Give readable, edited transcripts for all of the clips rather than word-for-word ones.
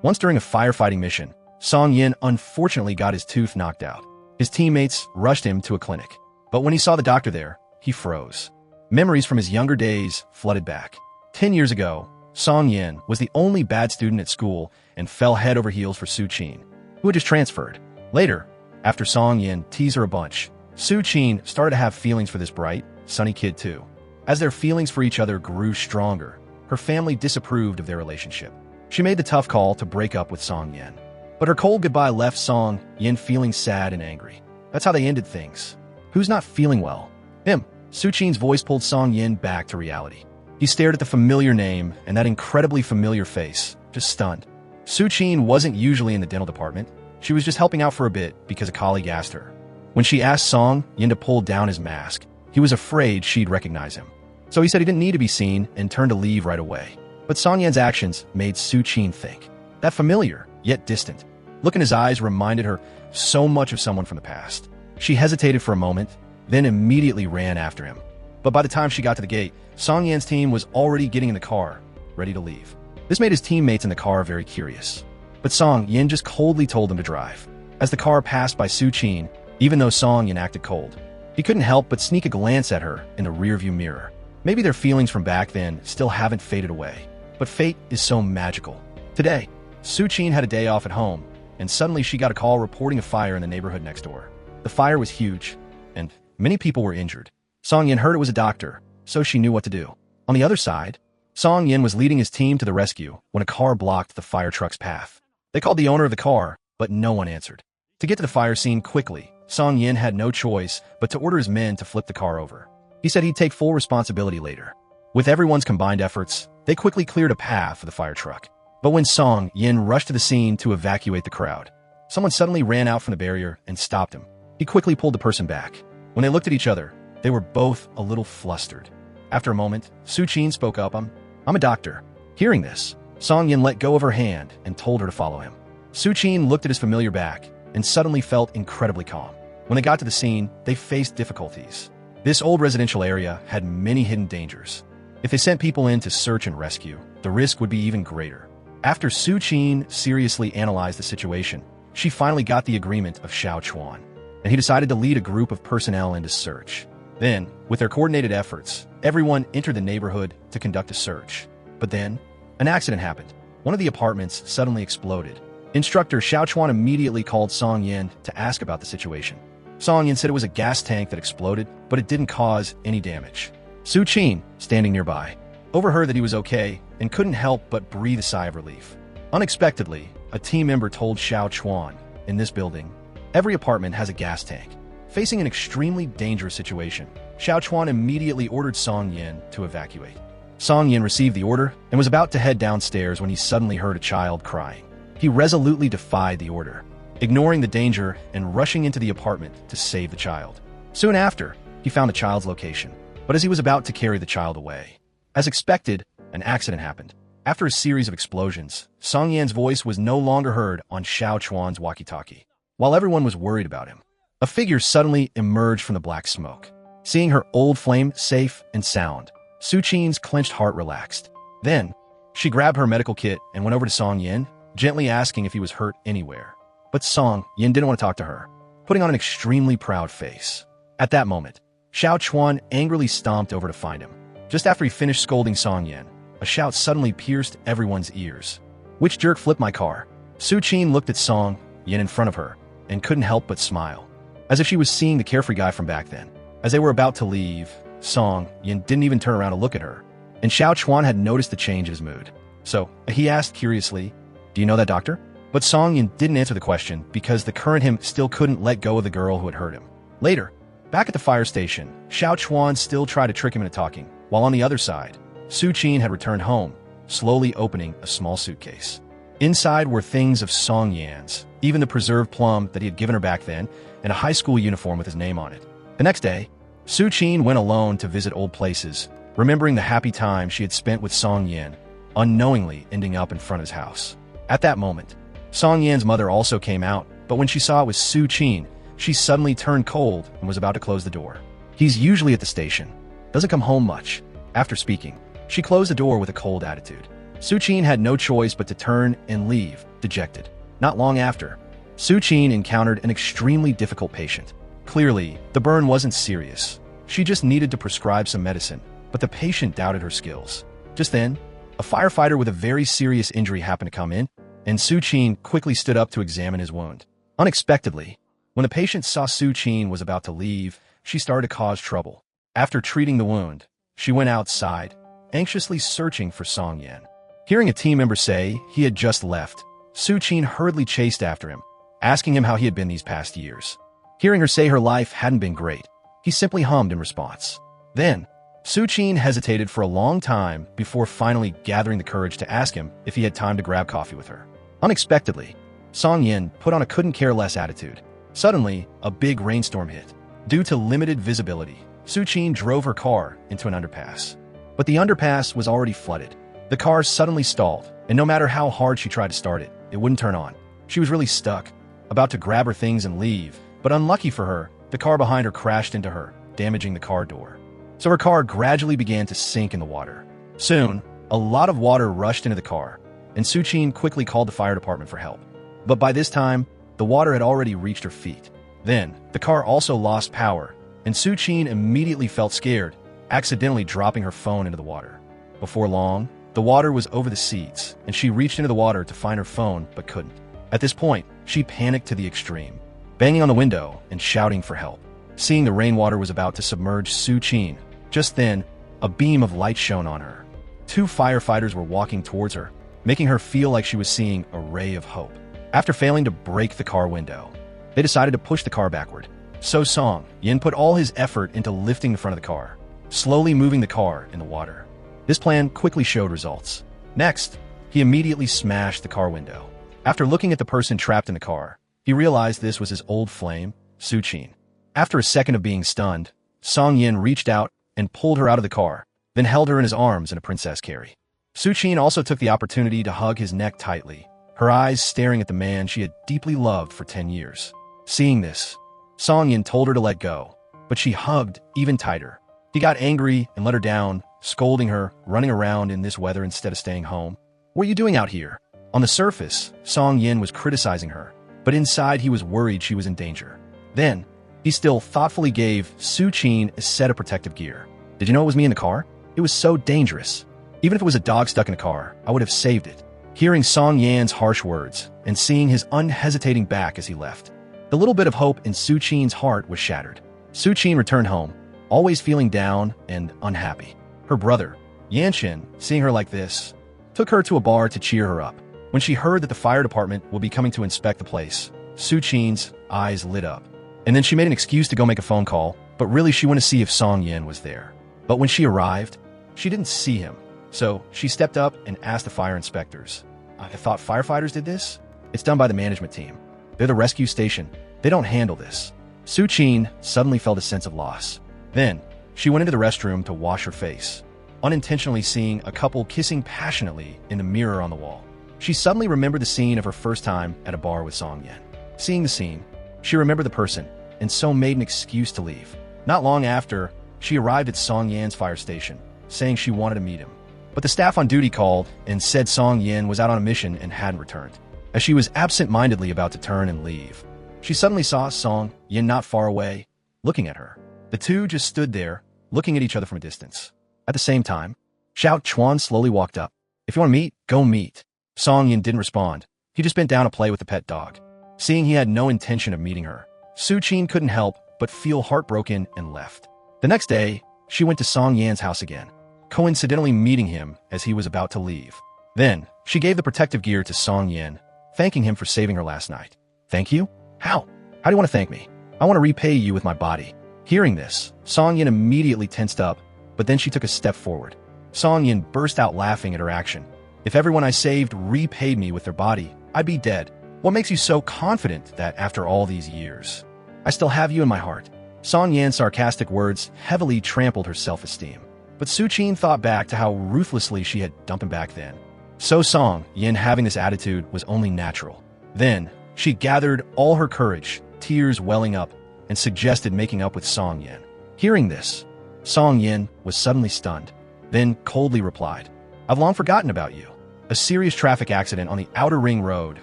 Once during a firefighting mission, Song Yin unfortunately got his tooth knocked out. His teammates rushed him to a clinic, but when he saw the doctor there, he froze. Memories from his younger days flooded back. 10 years ago, Song Yin was the only bad student at school and fell head over heels for Su Qin, who had just transferred. Later, after Song Yin teased her a bunch, Su Qin started to have feelings for this bright, sunny kid too. As their feelings for each other grew stronger, her family disapproved of their relationship. She made the tough call to break up with Song Yin. But her cold goodbye left Song Yin feeling sad and angry. That's how they ended things. Who's not feeling well? Him. Su Qin's voice pulled Song Yin back to reality. He stared at the familiar name and that incredibly familiar face, just stunned. Su Qin wasn't usually in the dental department. She was just helping out for a bit because a colleague asked her. When she asked Song Yin to pull down his mask, he was afraid she'd recognize him. So he said he didn't need to be seen and turned to leave right away. But Song Yin's actions made Su Qin think. That familiar, yet distant, look in his eyes reminded her so much of someone from the past. She hesitated for a moment, then immediately ran after him. But by the time she got to the gate, Song Yin's team was already getting in the car, ready to leave. This made his teammates in the car very curious. But Song Yin just coldly told them to drive. As the car passed by Su Qin, even though Song Yin acted cold, he couldn't help but sneak a glance at her in the rearview mirror. Maybe their feelings from back then still haven't faded away. But fate is so magical. Today, Su Qin had a day off at home, and suddenly she got a call reporting a fire in the neighborhood next door. The fire was huge, and many people were injured. Song Yin heard it was a doctor, so she knew what to do. On the other side, Song Yin was leading his team to the rescue when a car blocked the fire truck's path. They called the owner of the car, but no one answered. To get to the fire scene quickly, Song Yin had no choice but to order his men to flip the car over. He said he'd take full responsibility later. With everyone's combined efforts, they quickly cleared a path for the fire truck. But when Song Yin rushed to the scene to evacuate the crowd, someone suddenly ran out from the barrier and stopped him. He quickly pulled the person back. When they looked at each other, they were both a little flustered. After a moment, Su Qin spoke up, I'm a doctor. Hearing this, Song Yin let go of her hand and told her to follow him. Su Qin looked at his familiar back and suddenly felt incredibly calm. When they got to the scene, they faced difficulties. This old residential area had many hidden dangers. If they sent people in to search and rescue, the risk would be even greater. After Su Qin seriously analyzed the situation, she finally got the agreement of Xiao Chuan, and he decided to lead a group of personnel into search. Then, with their coordinated efforts, everyone entered the neighborhood to conduct a search. But then, an accident happened. One of the apartments suddenly exploded. Instructor Xiao Chuan immediately called Song Yin to ask about the situation. Song Yin said it was a gas tank that exploded, but it didn't cause any damage. Su Qin, standing nearby, overheard that he was okay and couldn't help but breathe a sigh of relief. Unexpectedly, a team member told Xiao Chuan, in this building, every apartment has a gas tank. Facing an extremely dangerous situation, Xiao Chuan immediately ordered Song Yin to evacuate. Song Yin received the order and was about to head downstairs when he suddenly heard a child crying. He resolutely defied the order, ignoring the danger and rushing into the apartment to save the child. Soon after, he found the child's location, but as he was about to carry the child away, as expected, an accident happened. After a series of explosions, Song Yin's voice was no longer heard on Xiao Chuan's walkie-talkie. While everyone was worried about him, a figure suddenly emerged from the black smoke. Seeing her old flame safe and sound, Su Qin's clenched heart relaxed. Then, she grabbed her medical kit and went over to Song Yin, gently asking if he was hurt anywhere. But Song Yin didn't want to talk to her, putting on an extremely proud face. At that moment, Xiao Chuan angrily stomped over to find him. Just after he finished scolding Song Yin, a shout suddenly pierced everyone's ears. Which jerk flipped my car? Su Qin looked at Song Yin in front of her and couldn't help but smile, as if she was seeing the carefree guy from back then. As they were about to leave, Song Yin didn't even turn around to look at her, and Xiao Chuan had noticed the change in his mood. So, he asked curiously, do you know that doctor? But Song Yin didn't answer the question because the current him still couldn't let go of the girl who had hurt him. Later, back at the fire station, Xiao Chuan still tried to trick him into talking, while on the other side, Su Qin had returned home, slowly opening a small suitcase. Inside were things of Song Yan's, even the preserved plum that he had given her back then, and a high school uniform with his name on it. The next day, Su Qin went alone to visit old places, remembering the happy time she had spent with Song Yin, unknowingly ending up in front of his house. At that moment, Song Yan's mother also came out, but when she saw it was Su Qin, she suddenly turned cold and was about to close the door. He's usually at the station, doesn't come home much. After speaking, she closed the door with a cold attitude. Su-chin had no choice but to turn and leave, dejected. Not long after, Su-chin encountered an extremely difficult patient. Clearly, the burn wasn't serious. She just needed to prescribe some medicine, but the patient doubted her skills. Just then, a firefighter with a very serious injury happened to come in, and Su-chin quickly stood up to examine his wound. Unexpectedly, when the patient saw Su-chin was about to leave, she started to cause trouble. After treating the wound, she went outside, anxiously searching for Song-yen. Hearing a team member say he had just left, Su-chin hurriedly chased after him, asking him how he had been these past years. Hearing her say her life hadn't been great, he simply hummed in response. Then, Su-chin hesitated for a long time before finally gathering the courage to ask him if he had time to grab coffee with her. Unexpectedly, Song-yen put on a couldn't-care-less attitude. Suddenly, a big rainstorm hit. Due to limited visibility, Su-chin drove her car into an underpass. But the underpass was already flooded. The car suddenly stalled, and no matter how hard she tried to start it, it wouldn't turn on. She was really stuck, about to grab her things and leave, but unlucky for her, the car behind her crashed into her, damaging the car door. So her car gradually began to sink in the water. Soon, a lot of water rushed into the car, and Su-chin quickly called the fire department for help. But by this time, the water had already reached her feet. Then, the car also lost power, and Su-chin immediately felt scared, accidentally dropping her phone into the water. Before long, the water was over the seats, and she reached into the water to find her phone but couldn't. At this point, she panicked to the extreme, banging on the window and shouting for help. Seeing the rainwater was about to submerge Su-chin, just then, a beam of light shone on her. 2 firefighters were walking towards her, making her feel like she was seeing a ray of hope. After failing to break the car window, they decided to push the car backward. So Song-yen put all his effort into lifting the front of the car, slowly moving the car in the water. This plan quickly showed results. Next, he immediately smashed the car window. After looking at the person trapped in the car, he realized this was his old flame, Su-chin. After a second of being stunned, Song-yen reached out and pulled her out of the car, then held her in his arms in a princess carry. Su-chin also took the opportunity to hug his neck tightly, her eyes staring at the man she had deeply loved for 10 years. Seeing this, Song-yen told her to let go, but she hugged even tighter. He got angry and let her down, scolding her, running around in this weather instead of staying home. "What are you doing out here?" On the surface, Song-yen was criticizing her, but inside he was worried she was in danger. Then, he still thoughtfully gave Su-chin a set of protective gear. "Did you know it was me in the car? It was so dangerous. Even if it was a dog stuck in a car, I would have saved it." Hearing Song-yen's harsh words and seeing his unhesitating back as he left, the little bit of hope in Su-chin's heart was shattered. Su-chin returned home, always feeling down and unhappy. Her brother, Yanshin, seeing her like this, took her to a bar to cheer her up. When she heard that the fire department will be coming to inspect the place, Su-chin's eyes lit up. And then she made an excuse to go make a phone call, but really she wanted to see if Song-yen was there. But when she arrived, she didn't see him. So she stepped up and asked the fire inspectors. "I thought firefighters did this? It's done by the management team. They're the rescue station. They don't handle this." Su-chin suddenly felt a sense of loss. Then, she went into the restroom to wash her face, unintentionally seeing a couple kissing passionately in the mirror on the wall. She suddenly remembered the scene of her first time at a bar with Song-yen. Seeing the scene, she remembered the person, and so made an excuse to leave. Not long after, she arrived at Song-yen's fire station, saying she wanted to meet him. But the staff on duty called and said Song-yen was out on a mission and hadn't returned. As she was absent-mindedly about to turn and leave, she suddenly saw Song-yen not far away, looking at her. The two just stood there, looking at each other from a distance. At the same time, Xiao Chuan slowly walked up. "If you want to meet, go meet." Song-yen didn't respond. He just bent down to play with the pet dog. Seeing he had no intention of meeting her, Su-chin couldn't help but feel heartbroken and left. The next day, she went to Song-yen's house again, coincidentally meeting him as he was about to leave. Then, she gave the protective gear to Song-yen, thanking him for saving her last night. "Thank you? How? How do you want to thank me? I want to repay you with my body." Hearing this, Song-yen immediately tensed up, but then she took a step forward. Song-yen burst out laughing at her action. "If everyone I saved repaid me with their body, I'd be dead. What makes you so confident that after all these years, I still have you in my heart?" Song-yen's sarcastic words heavily trampled her self-esteem. But Su-chin thought back to how ruthlessly she had dumped him back then. So Song-yen having this attitude was only natural. Then, she gathered all her courage, tears welling up, and suggested making up with Song-yen. Hearing this, Song-yen was suddenly stunned, then coldly replied, "I've long forgotten about you. A serious traffic accident on the Outer Ring Road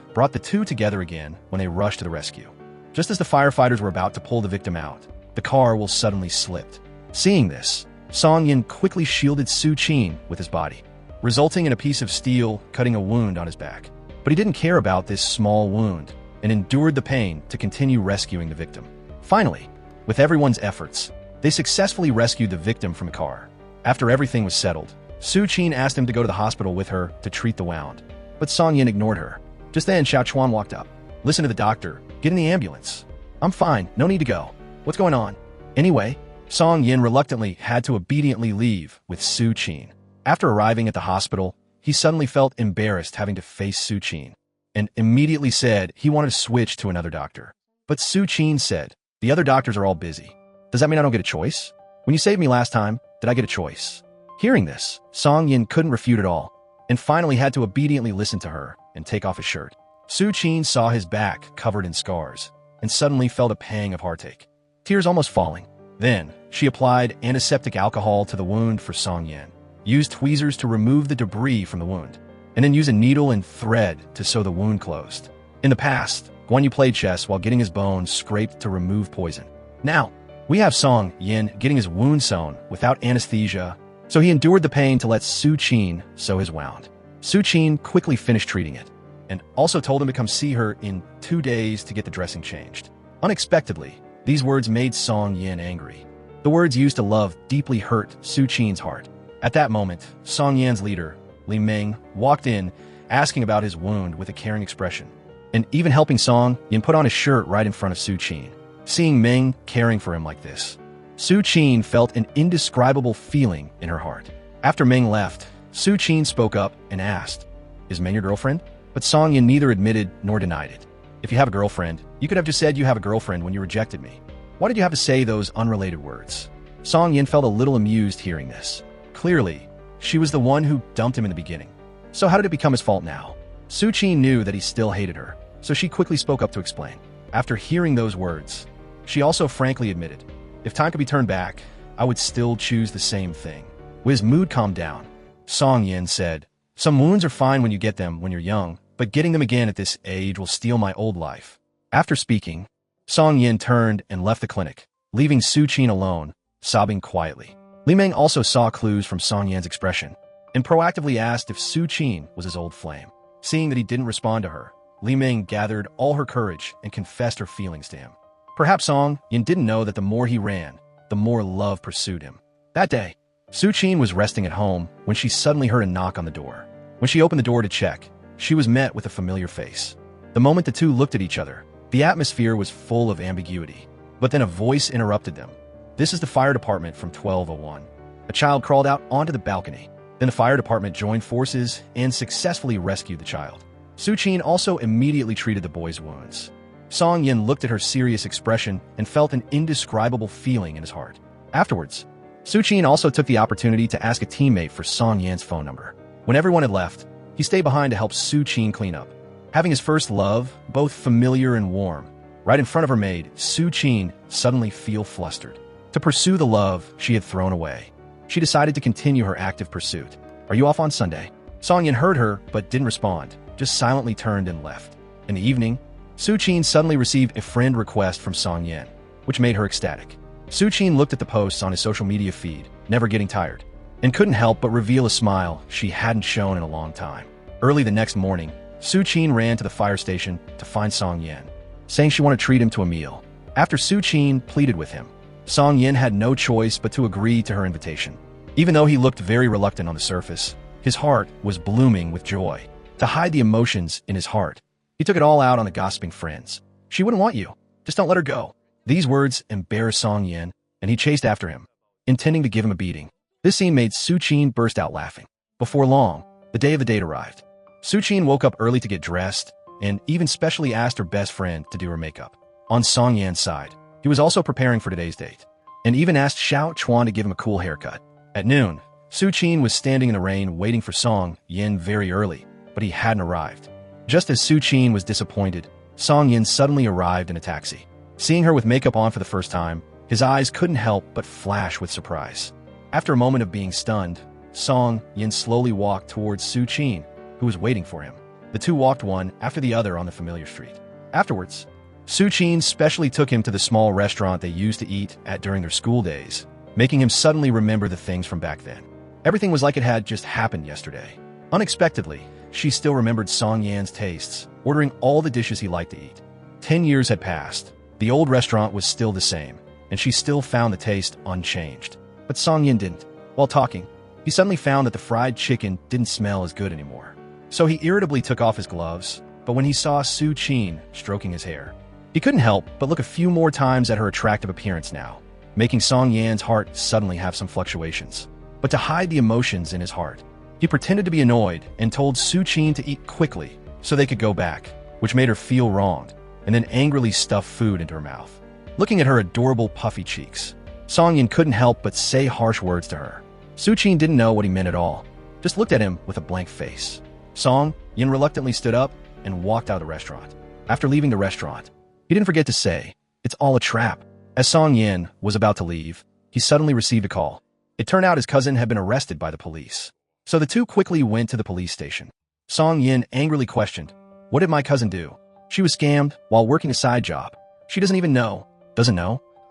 brought the two together again when they rushed to the rescue. Just as the firefighters were about to pull the victim out, the car will suddenly slipped. Seeing this, Song Yin quickly shielded Su Qin with his body, resulting in a piece of steel cutting a wound on his back. But he didn't care about this small wound and endured the pain to continue rescuing the victim. Finally, with everyone's efforts, they successfully rescued the victim from the car. After everything was settled, Su Qin asked him to go to the hospital with her to treat the wound, but Song Yin ignored her. Just then, Xiao Chuan walked up. "Listen to the doctor. Get in the ambulance." "I'm fine. No need to go. What's going on?" Anyway, Song Yin reluctantly had to obediently leave with Su Qin. After arriving at the hospital, he suddenly felt embarrassed having to face Su Qin, and immediately said he wanted to switch to another doctor. But Su Qin said, "The other doctors are all busy. Does that mean I don't get a choice? When you saved me last time, did I get a choice?" Hearing this, Song Yin couldn't refute at all, and finally had to obediently listen to her and take off his shirt. Su Qin saw his back covered in scars, and suddenly felt a pang of heartache, tears almost falling. Then, she applied antiseptic alcohol to the wound for Song Yin, used tweezers to remove the debris from the wound, and then used a needle and thread to sew the wound closed. In the past, Guan Yu played chess while getting his bones scraped to remove poison. Now, we have Song Yin getting his wound sewn without anesthesia, so he endured the pain to let Su Qin sew his wound. Su Qin quickly finished treating it, and also told him to come see her in 2 days to get the dressing changed. Unexpectedly, these words made Song Yin angry. The words used to love deeply hurt Su Qin's heart. At that moment, Song Yan's leader, Li Ming, walked in, asking about his wound with a caring expression, and even helping Song Yin put on his shirt right in front of Su Qin. Seeing Ming caring for him like this, Su Qin felt an indescribable feeling in her heart. After Ming left, Su Qin spoke up and asked, "Is Ming your girlfriend?" But Song Yin neither admitted nor denied it. "If you have a girlfriend, you could have just said you have a girlfriend when you rejected me. Why did you have to say those unrelated words?" Song Yin felt a little amused hearing this. Clearly, she was the one who dumped him in the beginning. So how did it become his fault now? Su Qin knew that he still hated her, so she quickly spoke up to explain. After hearing those words, she also frankly admitted, "If time could be turned back, I would still choose the same thing." With his mood calmed down, Song Yin said, "Some wounds are fine when you get them when you're young, but getting them again at this age will steal my old life." After speaking, Song Yin turned and left the clinic, leaving Su Qin alone, sobbing quietly. Li Ming also saw clues from Song Yin's expression, and proactively asked if Su Qin was his old flame. Seeing that he didn't respond to her, Li Ming gathered all her courage and confessed her feelings to him. Perhaps Song Yin didn't know that the more he ran, the more love pursued him. That day, Su Qin was resting at home when she suddenly heard a knock on the door. When she opened the door to check, she was met with a familiar face. The moment the two looked at each other, the atmosphere was full of ambiguity. But then a voice interrupted them. "This is the fire department from 1201. A child crawled out onto the balcony. Then the fire department joined forces and successfully rescued the child." Su Qin also immediately treated the boy's wounds. Song Yin looked at her serious expression and felt an indescribable feeling in his heart. Afterwards, Su Qin also took the opportunity to ask a teammate for Song Yan's phone number. When everyone had left, he stayed behind to help Su Qin clean up. Having his first love, both familiar and warm, right in front of her made Su Qin suddenly feel flustered. To pursue the love she had thrown away, she decided to continue her active pursuit. "Are you off on Sunday?" Song Yin heard her but didn't respond, just silently turned and left. In the evening, Su Qin suddenly received a friend request from Song Yin, which made her ecstatic. Su Qin looked at the posts on his social media feed, never getting tired, and couldn't help but reveal a smile she hadn't shown in a long time. Early the next morning, Su Qin ran to the fire station to find Song Yin, saying she wanted to treat him to a meal. After Su Qin pleaded with him, Song Yin had no choice but to agree to her invitation. Even though he looked very reluctant on the surface, his heart was blooming with joy. To hide the emotions in his heart, he took it all out on the gossiping friends. "She wouldn't want you. Just don't let her go." These words embarrassed Song Yin, and he chased after him, intending to give him a beating. This scene made Su Qin burst out laughing. Before long, the day of the date arrived. Su Qin woke up early to get dressed, and even specially asked her best friend to do her makeup. On Song Yan's side, he was also preparing for today's date, and even asked Xiao Chuan to give him a cool haircut. At noon, Su Qin was standing in the rain waiting for Song Yin very early, but he hadn't arrived. Just as Su Qin was disappointed, Song Yin suddenly arrived in a taxi. Seeing her with makeup on for the first time, his eyes couldn't help but flash with surprise. After a moment of being stunned, Song Yin slowly walked towards Su Qin, who was waiting for him. The two walked one after the other on the familiar street. Afterwards, Su-chin specially took him to the small restaurant they used to eat at during their school days, making him suddenly remember the things from back then. Everything was like it had just happened yesterday. Unexpectedly, she still remembered Song Yan's tastes, ordering all the dishes he liked to eat. 10 years had passed. The old restaurant was still the same, and she still found the taste unchanged. But Song Yan didn't. While talking, he suddenly found that the fried chicken didn't smell as good anymore. So he irritably took off his gloves, but when he saw Su-chin stroking his hair, he couldn't help but look a few more times at her attractive appearance now, making Song Yan's heart suddenly have some fluctuations. But to hide the emotions in his heart, he pretended to be annoyed and told Su-chin to eat quickly so they could go back, which made her feel wronged, and then angrily stuffed food into her mouth. Looking at her adorable puffy cheeks, Song Yan couldn't help but say harsh words to her. Su-chin didn't know what he meant at all, just looked at him with a blank face. Song Yan reluctantly stood up and walked out of the restaurant. After leaving the restaurant, he didn't forget to say, "It's all a trap." As Song Yan was about to leave, he suddenly received a call. It turned out his cousin had been arrested by the police. So the two quickly went to the police station. Song Yan angrily questioned, "What did my cousin do?" She was scammed while working a side job. She doesn't know.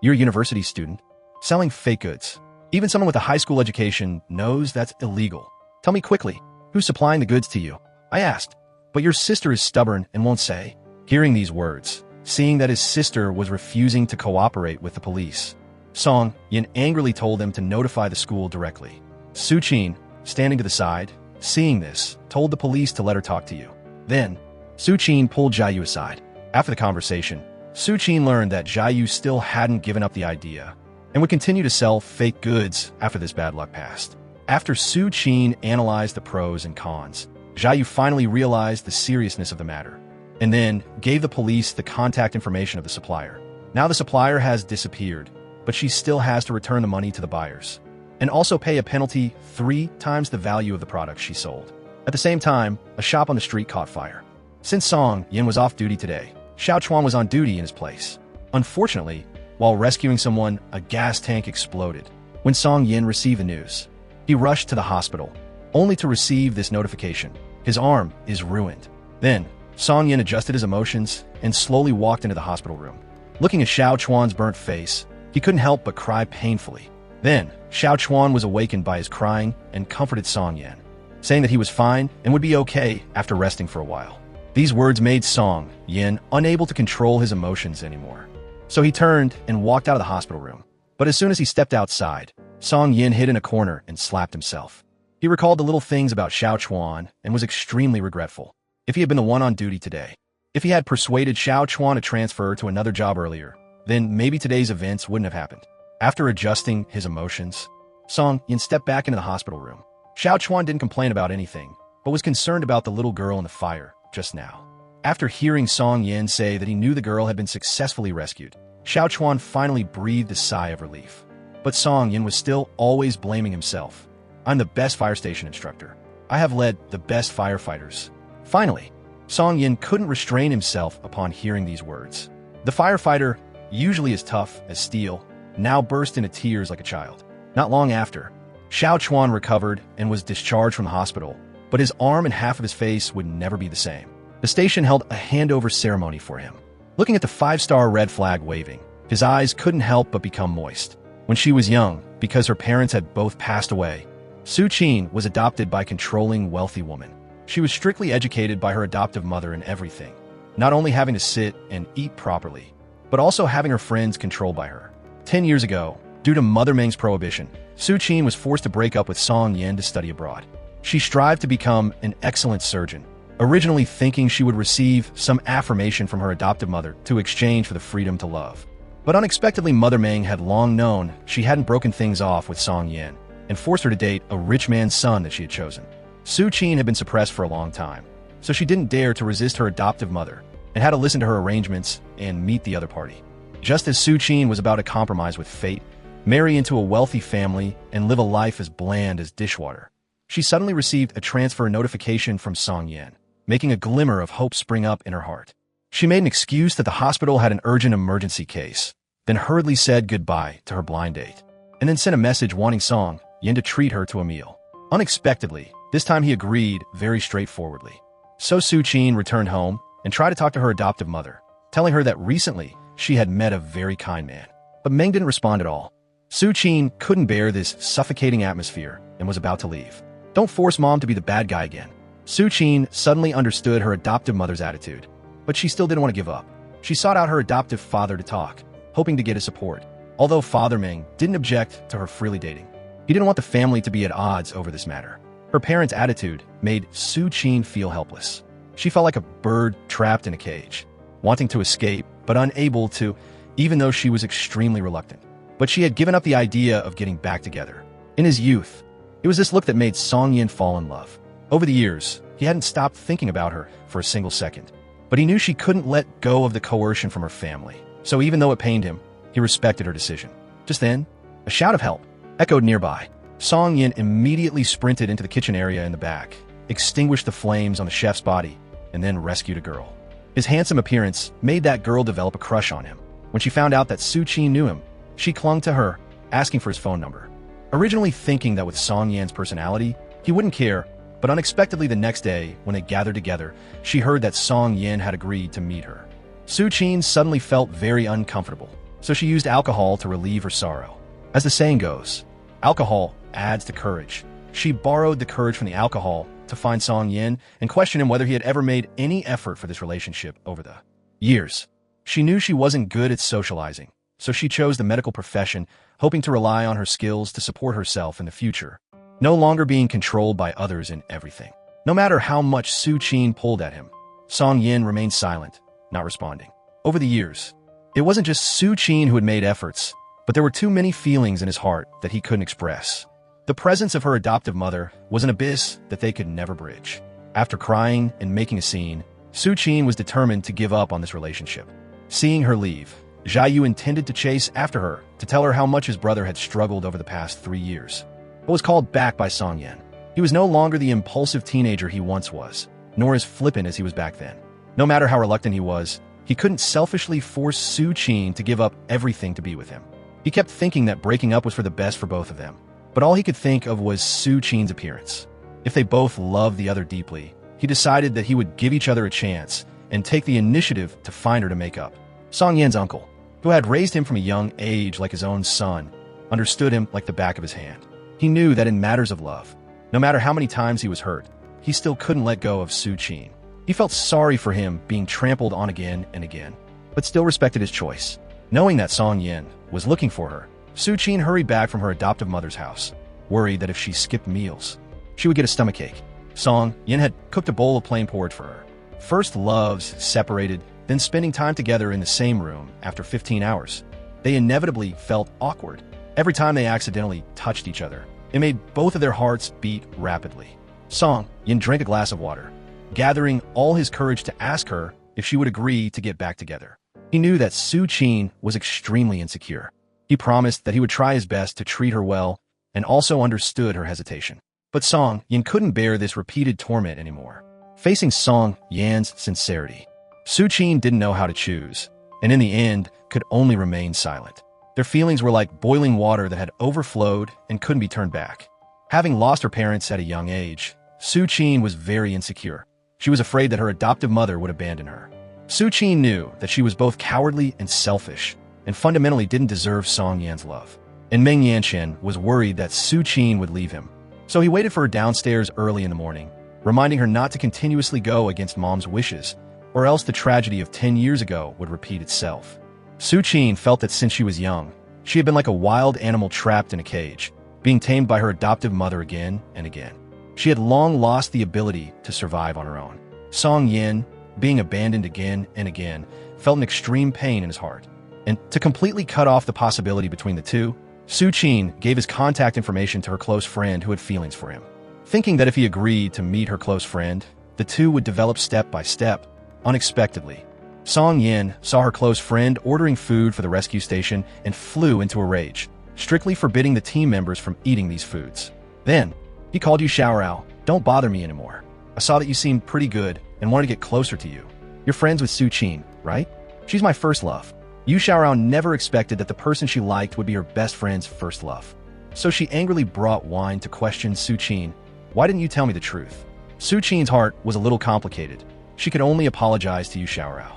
You're a university student. Selling fake goods. Even someone with a high school education knows that's illegal. Tell me quickly, who's supplying the goods to you? I asked. But your sister is stubborn and won't say. Hearing these words, seeing that his sister was refusing to cooperate with the police, Song Yan angrily told them to notify the school directly. Su-chin, standing to the side, seeing this, told the police to let her talk to you. Then, Su-chin pulled Jiayu aside. After the conversation, Su-chin learned that Jiayu still hadn't given up the idea and would continue to sell fake goods after this bad luck passed. After Su-chin analyzed the pros and cons, Jiayu finally realized the seriousness of the matter, and then gave the police the contact information of the supplier. Now the supplier has disappeared, but she still has to return the money to the buyers, and also pay a penalty 3 times the value of the product she sold. At the same time, a shop on the street caught fire. Since Song Yan was off duty today, Xiao Chuan was on duty in his place. Unfortunately, while rescuing someone, a gas tank exploded. When Song Yan received the news, he rushed to the hospital, only to receive this notification. His arm is ruined. Then, Song Yan adjusted his emotions and slowly walked into the hospital room. Looking at Xiao Chuan's burnt face, he couldn't help but cry painfully. Then, Xiao Chuan was awakened by his crying and comforted Song Yan, saying that he was fine and would be okay after resting for a while. These words made Song Yan unable to control his emotions anymore. So he turned and walked out of the hospital room. But as soon as he stepped outside, Song Yan hid in a corner and slapped himself. He recalled the little things about Xiao Chuan and was extremely regretful. If he had been the one on duty today, if he had persuaded Xiao Chuan to transfer to another job earlier, then maybe today's events wouldn't have happened. After adjusting his emotions, Song Yan stepped back into the hospital room. Xiao Chuan didn't complain about anything, but was concerned about the little girl in the fire just now. After hearing Song Yan say that he knew the girl had been successfully rescued, Xiao Chuan finally breathed a sigh of relief. But Song Yan was still always blaming himself. "I'm the best fire station instructor. I have led the best firefighters." Finally, Song Yan couldn't restrain himself upon hearing these words. The firefighter, usually as tough as steel, now burst into tears like a child. Not long after, Xiao Chuan recovered and was discharged from the hospital, but his arm and half of his face would never be the same. The station held a handover ceremony for him. Looking at the 5-star red flag waving, his eyes couldn't help but become moist. When she was young, because her parents had both passed away, Su-chin was adopted by a controlling, wealthy woman. She was strictly educated by her adoptive mother in everything, not only having to sit and eat properly, but also having her friends controlled by her. 10 years ago, due to Mother Meng's prohibition, Su-chin was forced to break up with Song Yan to study abroad. She strived to become an excellent surgeon, originally thinking she would receive some affirmation from her adoptive mother to exchange for the freedom to love. But unexpectedly, Mother Meng had long known she hadn't broken things off with Song Yan and forced her to date a rich man's son that she had chosen. Su-chin had been suppressed for a long time, so she didn't dare to resist her adoptive mother and had to listen to her arrangements and meet the other party. Just as Su-chin was about to compromise with fate, marry into a wealthy family, and live a life as bland as dishwater, she suddenly received a transfer notification from Song Yan, making a glimmer of hope spring up in her heart. She made an excuse that the hospital had an urgent emergency case, then hurriedly said goodbye to her blind date, and then sent a message wanting Song Yan to treat her to a meal. Unexpectedly, this time he agreed very straightforwardly. So Su-chin returned home and tried to talk to her adoptive mother, telling her that recently she had met a very kind man. But Meng didn't respond at all. Su-chin couldn't bear this suffocating atmosphere and was about to leave. Don't force mom to be the bad guy again. Su-chin suddenly understood her adoptive mother's attitude, but she still didn't want to give up. She sought out her adoptive father to talk, hoping to get his support, although Father Meng didn't object to her freely dating. He didn't want the family to be at odds over this matter. Her parents' attitude made Su-chin feel helpless. She felt like a bird trapped in a cage, wanting to escape, but unable to, even though she was extremely reluctant. But she had given up the idea of getting back together. In his youth, it was this look that made Song Yin fall in love. Over the years, he hadn't stopped thinking about her for a single second. But he knew she couldn't let go of the coercion from her family. So even though it pained him, he respected her decision. Just then, a shout of help echoed nearby. Song Yin immediately sprinted into the kitchen area in the back, extinguished the flames on the chef's body, and then rescued a girl. His handsome appearance made that girl develop a crush on him. When she found out that Su-chin knew him, she clung to her, asking for his phone number. Originally thinking that with Song Yan's personality, he wouldn't care, but unexpectedly the next day, when they gathered together, she heard that Song Yin had agreed to meet her. Su-chin suddenly felt very uncomfortable, so she used alcohol to relieve her sorrow. As the saying goes, alcohol adds to courage. She borrowed the courage from the alcohol to find Song Yin and question him whether he had ever made any effort for this relationship over the years. She knew she wasn't good at socializing, so she chose the medical profession, hoping to rely on her skills to support herself in the future, no longer being controlled by others in everything. No matter how much Su-chin pulled at him, Song Yin remained silent, not responding. Over the years, it wasn't just Su-chin who had made efforts, but there were too many feelings in his heart that he couldn't express. The presence of her adoptive mother was an abyss that they could never bridge. After crying and making a scene, Su-chin was determined to give up on this relationship. Seeing her leave, Jiayu intended to chase after her to tell her how much his brother had struggled over the past 3 years, but was called back by Song Yin. He was no longer the impulsive teenager he once was, nor as flippant as he was back then. No matter how reluctant he was, he couldn't selfishly force Su-chin to give up everything to be with him. He kept thinking that breaking up was for the best for both of them, but all he could think of was Su-chin's appearance. If they both loved the other deeply, he decided that he would give each other a chance and take the initiative to find her to make up. Song Yan's uncle, who had raised him from a young age like his own son, understood him like the back of his hand. He knew that in matters of love, no matter how many times he was hurt, he still couldn't let go of Su-chin. He felt sorry for him being trampled on again and again, but still respected his choice. Knowing that Song Yin was looking for her, Su-chin hurried back from her adoptive mother's house, worried that if she skipped meals, she would get a stomachache. Song Yin had cooked a bowl of plain porridge for her. First loves separated, then spending time together in the same room after 15 hours. They inevitably felt awkward every time they accidentally touched each other. It made both of their hearts beat rapidly. Song Yin drank a glass of water, gathering all his courage to ask her if she would agree to get back together. He knew that Su-chin was extremely insecure. He promised that he would try his best to treat her well and also understood her hesitation. But Song Yin couldn't bear this repeated torment anymore. Facing Song Yan's sincerity, Su-chin didn't know how to choose, and in the end could only remain silent. Their feelings were like boiling water that had overflowed and couldn't be turned back. Having lost her parents at a young age, Su-chin was very insecure. She was afraid that her adoptive mother would abandon her. Su-chin knew that she was both cowardly and selfish, and fundamentally didn't deserve Song Yan's love. And Meng Yanchen was worried that Su-chin would leave him. So he waited for her downstairs early in the morning, reminding her not to continuously go against mom's wishes, or else the tragedy of 10 years ago would repeat itself. Su-chin felt that since she was young, she had been like a wild animal trapped in a cage, being tamed by her adoptive mother again and again. She had long lost the ability to survive on her own. Song Yin, being abandoned again and again, felt an extreme pain in his heart. And to completely cut off the possibility between the two, Su-chin gave his contact information to her close friend who had feelings for him. Thinking that if he agreed to meet her close friend, the two would develop step by step. Unexpectedly, Song Yin saw her close friend ordering food for the rescue station and flew into a rage, strictly forbidding the team members from eating these foods. Then, he called you Xiaorao. Don't bother me anymore. I saw that you seemed pretty good and wanted to get closer to you. You're friends with Su-chin, right? She's my first love. Yu Xiaorao never expected that the person she liked would be her best friend's first love. So she angrily brought wine to question Su-chin Why didn't you tell me the truth? Su Qin's heart was a little complicated. She could only apologize to Yu Xiaorao.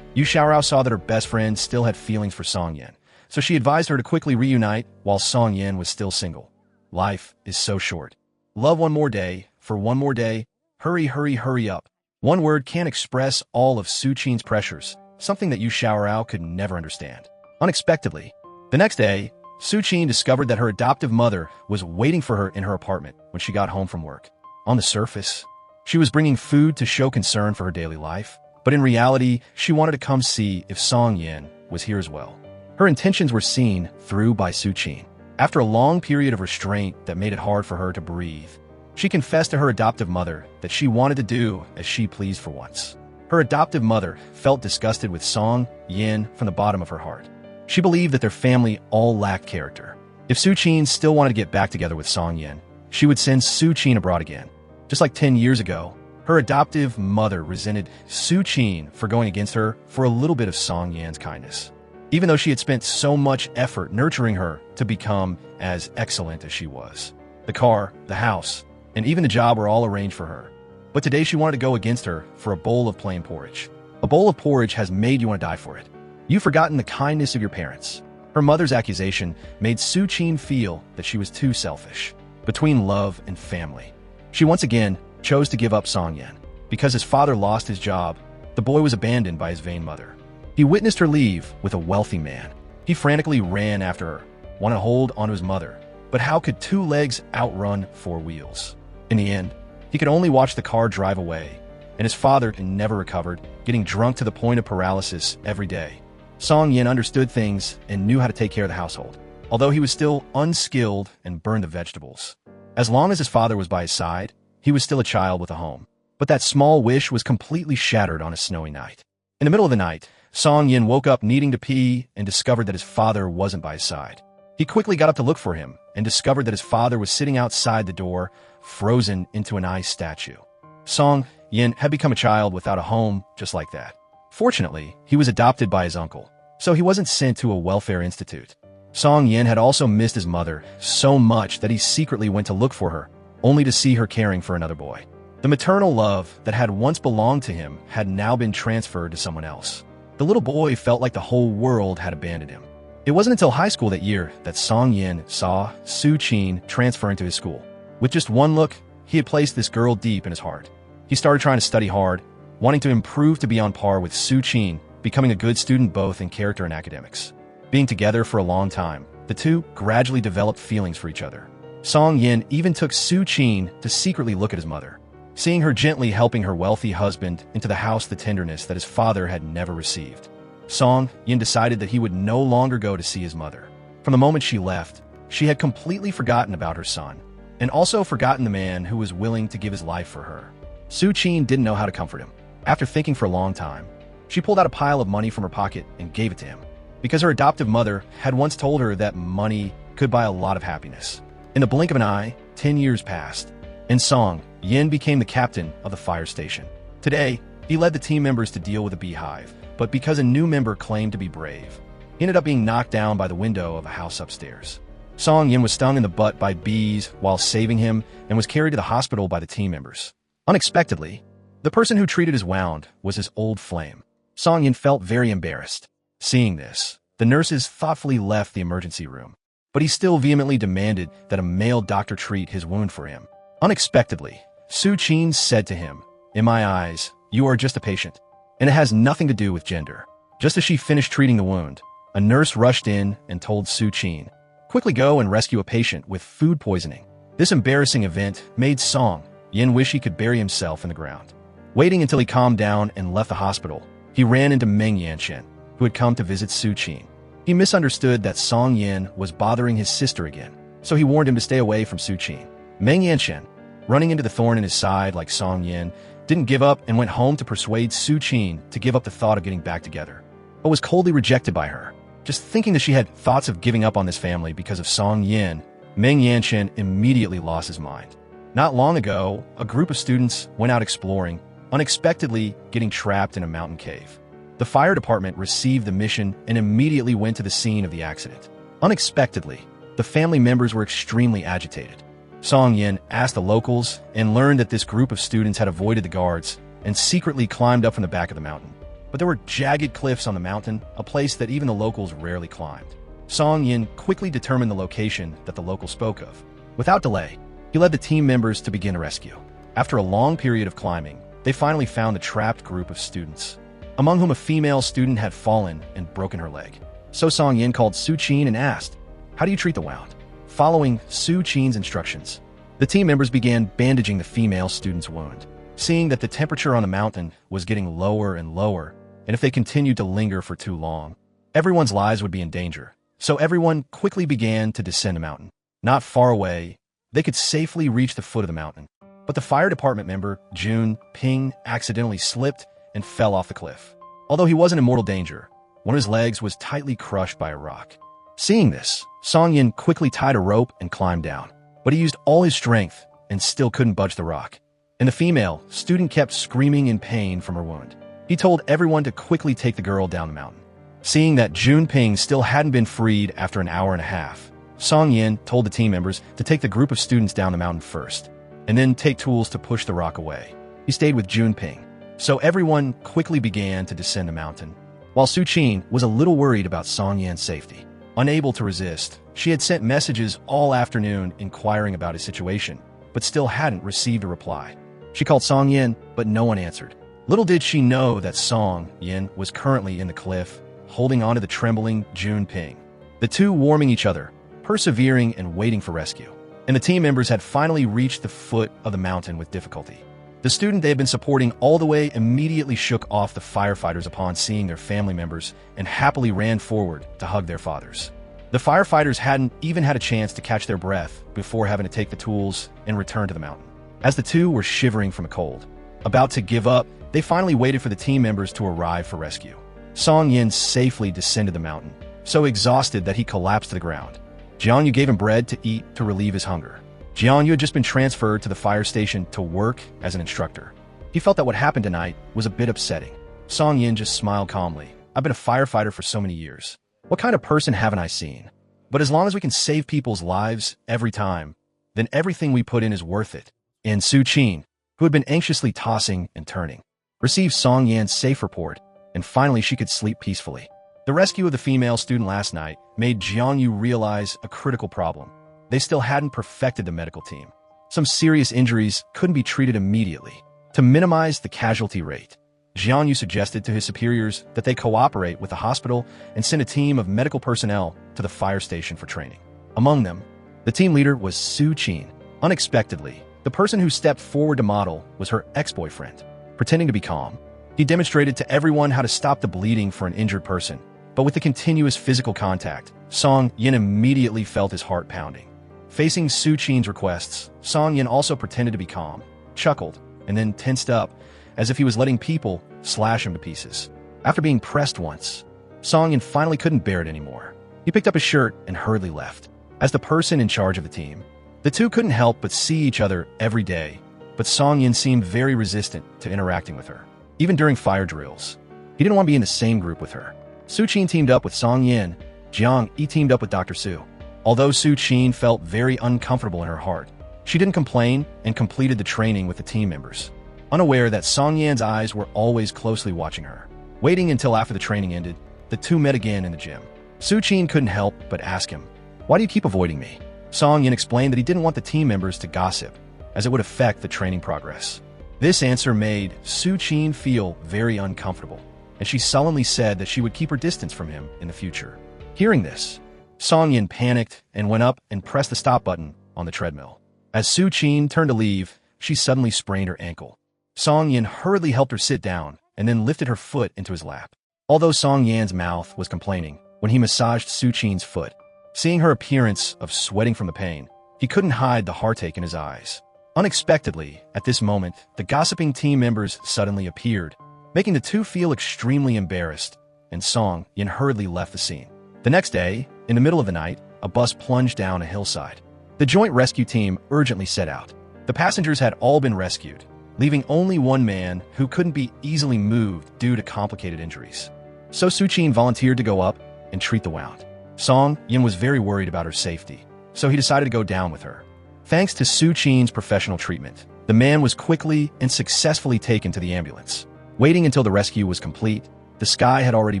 Yu Xiaorao saw that her best friend still had feelings for Song Yin, so she advised her to quickly reunite while Song Yin was still single. Life is so short. Love one more day, for one more day. Hurry, hurry, hurry up. One word can't express all of Su Qin's pressures, something that Yu Xiaorao could never understand. Unexpectedly, the next day, Su Qin discovered that her adoptive mother was waiting for her in her apartment when she got home from work. On the surface, she was bringing food to show concern for her daily life, but in reality, she wanted to come see if Song Yin was here as well. Her intentions were seen through by Su Qin. After a long period of restraint that made it hard for her to breathe, she confessed to her adoptive mother that she wanted to do as she pleased for once. Her adoptive mother felt disgusted with Song Yin from the bottom of her heart. She believed that their family all lacked character. If Su Qin still wanted to get back together with Song Yin, she would send Su Qin abroad again. Just like 10 years ago, her adoptive mother resented Su Qin for going against her for a little bit of Song Yin's kindness, even though she had spent so much effort nurturing her to become as excellent as she was. The car, the house, and even the job were all arranged for her. But today she wanted to go against her for a bowl of plain porridge. A bowl of porridge has made you want to die for it. You've forgotten the kindness of your parents. Her mother's accusation made Su Qin feel that she was too selfish, between love and family. She once again chose to give up Song Yin. Because his father lost his job, the boy was abandoned by his vain mother. He witnessed her leave with a wealthy man. He frantically ran after her, wanted to hold onto his mother. But how could two legs outrun four wheels? In the end, he could only watch the car drive away, and his father never recovered, getting drunk to the point of paralysis every day. Song Yin understood things and knew how to take care of the household, although he was still unskilled and burned the vegetables. As long as his father was by his side, he was still a child with a home. But that small wish was completely shattered on a snowy night. In the middle of the night, Song Yin woke up needing to pee and discovered that his father wasn't by his side. He quickly got up to look for him and discovered that his father was sitting outside the door, frozen into an ice statue. Song Yin had become a child without a home just like that. Fortunately, he was adopted by his uncle, so he wasn't sent to a welfare institute. Song Yin had also missed his mother so much that he secretly went to look for her, only to see her caring for another boy. The maternal love that had once belonged to him had now been transferred to someone else. The little boy felt like the whole world had abandoned him. It wasn't until high school that year that Song Yin saw Su Qin transfer into his school. With just one look, he had placed this girl deep in his heart. He started trying to study hard, wanting to improve to be on par with Su Qin, becoming a good student both in character and academics. Being together for a long time, the two gradually developed feelings for each other. Song Yin even took Su Qin to secretly look at his mother, seeing her gently helping her wealthy husband into the house the tenderness that his father had never received. Song Yin decided that he would no longer go to see his mother. From the moment she left, she had completely forgotten about her son, and also forgotten the man who was willing to give his life for her. Su Qin didn't know how to comfort him. After thinking for a long time, she pulled out a pile of money from her pocket and gave it to him, because her adoptive mother had once told her that money could buy a lot of happiness. In the blink of an eye, 10 years passed, and Song Yin became the captain of the fire station. Today, he led the team members to deal with a beehive, but because a new member claimed to be brave, he ended up being knocked down by the window of a house upstairs. Song Yin was stung in the butt by bees while saving him and was carried to the hospital by the team members. Unexpectedly, the person who treated his wound was his old flame. Song Yin felt very embarrassed. Seeing this, the nurses thoughtfully left the emergency room, but he still vehemently demanded that a male doctor treat his wound for him. Unexpectedly, Su Qin said to him, "In my eyes, you are just a patient, and it has nothing to do with gender." Just as she finished treating the wound, a nurse rushed in and told Su Qin, "Quickly go and rescue a patient with food poisoning." This embarrassing event made Song Yin wish he could bury himself in the ground. Waiting until he calmed down and left the hospital, he ran into Meng Yanchen, who had come to visit Su Qin. He misunderstood that Song Yin was bothering his sister again, so he warned him to stay away from Su Qin. Meng Yanchen, running into the thorn in his side like Song Yin, didn't give up and went home to persuade Su Qin to give up the thought of getting back together, but was coldly rejected by her. Just thinking that she had thoughts of giving up on this family because of Song Yin, Meng Yanchen immediately lost his mind. Not long ago, a group of students went out exploring, unexpectedly getting trapped in a mountain cave. The fire department received the mission and immediately went to the scene of the accident. Unexpectedly, the family members were extremely agitated. Song Yin asked the locals and learned that this group of students had avoided the guards and secretly climbed up from the back of the mountain. But there were jagged cliffs on the mountain, a place that even the locals rarely climbed. Song Yin quickly determined the location that the locals spoke of. Without delay, he led the team members to begin a rescue. After a long period of climbing, they finally found the trapped group of students, among whom a female student had fallen and broken her leg. So Song Yin called Su Qin and asked, "How do you treat the wound?" Following Su Qin's instructions, the team members began bandaging the female student's wound. Seeing that the temperature on the mountain was getting lower and lower, and if they continued to linger for too long, everyone's lives would be in danger. So everyone quickly began to descend the mountain. Not far away, they could safely reach the foot of the mountain. But the fire department member, Jun Ping, accidentally slipped and fell off the cliff. Although he wasn't in mortal danger, one of his legs was tightly crushed by a rock. Seeing this, Song Yin quickly tied a rope and climbed down. But he used all his strength and still couldn't budge the rock. And the female student kept screaming in pain from her wound. He told everyone to quickly take the girl down the mountain. Seeing that Jun Ping still hadn't been freed after an hour and a half, Song Yin told the team members to take the group of students down the mountain first, and then take tools to push the rock away. He stayed with Jun Ping. So everyone quickly began to descend the mountain, while Su Qin was a little worried about Song Yin's safety. Unable to resist, she had sent messages all afternoon inquiring about his situation, but still hadn't received a reply. She called Song Yin, but no one answered. Little did she know that Song Yin was currently in the cliff, holding onto the trembling Jun Ping. The two warming each other, persevering and waiting for rescue. And the team members had finally reached the foot of the mountain with difficulty. The student they had been supporting all the way immediately shook off the firefighters upon seeing their family members and happily ran forward to hug their fathers. The firefighters hadn't even had a chance to catch their breath before having to take the tools and return to the mountain. As the two were shivering from a cold, about to give up, they finally waited for the team members to arrive for rescue. Song Yin safely descended the mountain, so exhausted that he collapsed to the ground. Jianyu gave him bread to eat to relieve his hunger. Jianyu had just been transferred to the fire station to work as an instructor. He felt that what happened tonight was a bit upsetting. Song Yin just smiled calmly. "I've been a firefighter for so many years. What kind of person haven't I seen? But as long as we can save people's lives every time, then everything we put in is worth it." And Su Qin, who had been anxiously tossing and turning, received Song Yan's safe report, and finally she could sleep peacefully. The rescue of the female student last night made Jianyu realize a critical problem. They still hadn't perfected the medical team. Some serious injuries couldn't be treated immediately. To minimize the casualty rate, Jianyu suggested to his superiors that they cooperate with the hospital and send a team of medical personnel to the fire station for training. Among them, the team leader was Su Qin. Unexpectedly, the person who stepped forward to model was her ex-boyfriend. Pretending to be calm, he demonstrated to everyone how to stop the bleeding for an injured person. But with the continuous physical contact, Song Yin immediately felt his heart pounding. Facing Su Qin's requests, Song Yin also pretended to be calm, chuckled, and then tensed up, as if he was letting people slash him to pieces. After being pressed once, Song Yin finally couldn't bear it anymore. He picked up his shirt and hurriedly left. As the person in charge of the team, the two couldn't help but see each other every day, but Song Yin seemed very resistant to interacting with her. Even during fire drills, he didn't want to be in the same group with her. Su Qin teamed up with Song Yin. Jiang Yi teamed up with Dr. Su. Although Su Qin felt very uncomfortable in her heart, she didn't complain and completed the training with the team members, unaware that Song Yan's eyes were always closely watching her. Waiting until after the training ended, the two met again in the gym. Su Qin couldn't help but ask him, "Why do you keep avoiding me?" Song Yin explained that he didn't want the team members to gossip, as it would affect the training progress. This answer made Su Qin feel very uncomfortable, and she sullenly said that she would keep her distance from him in the future. Hearing this, Song Yin panicked and went up and pressed the stop button on the treadmill. As Su Qin turned to leave, she suddenly sprained her ankle. Song Yin hurriedly helped her sit down and then lifted her foot into his lap. Although Song Yan's mouth was complaining when he massaged Su Qin's foot, seeing her appearance of sweating from the pain, he couldn't hide the heartache in his eyes. Unexpectedly, at this moment, the gossiping team members suddenly appeared, making the two feel extremely embarrassed, and Song Yin hurriedly left the scene. The next day, in the middle of the night, a bus plunged down a hillside. The joint rescue team urgently set out. The passengers had all been rescued, leaving only one man who couldn't be easily moved due to complicated injuries. So Su Qin volunteered to go up and treat the wound. Song Yin was very worried about her safety, so he decided to go down with her. Thanks to Su Qin's professional treatment, the man was quickly and successfully taken to the ambulance. Waiting until the rescue was complete, the sky had already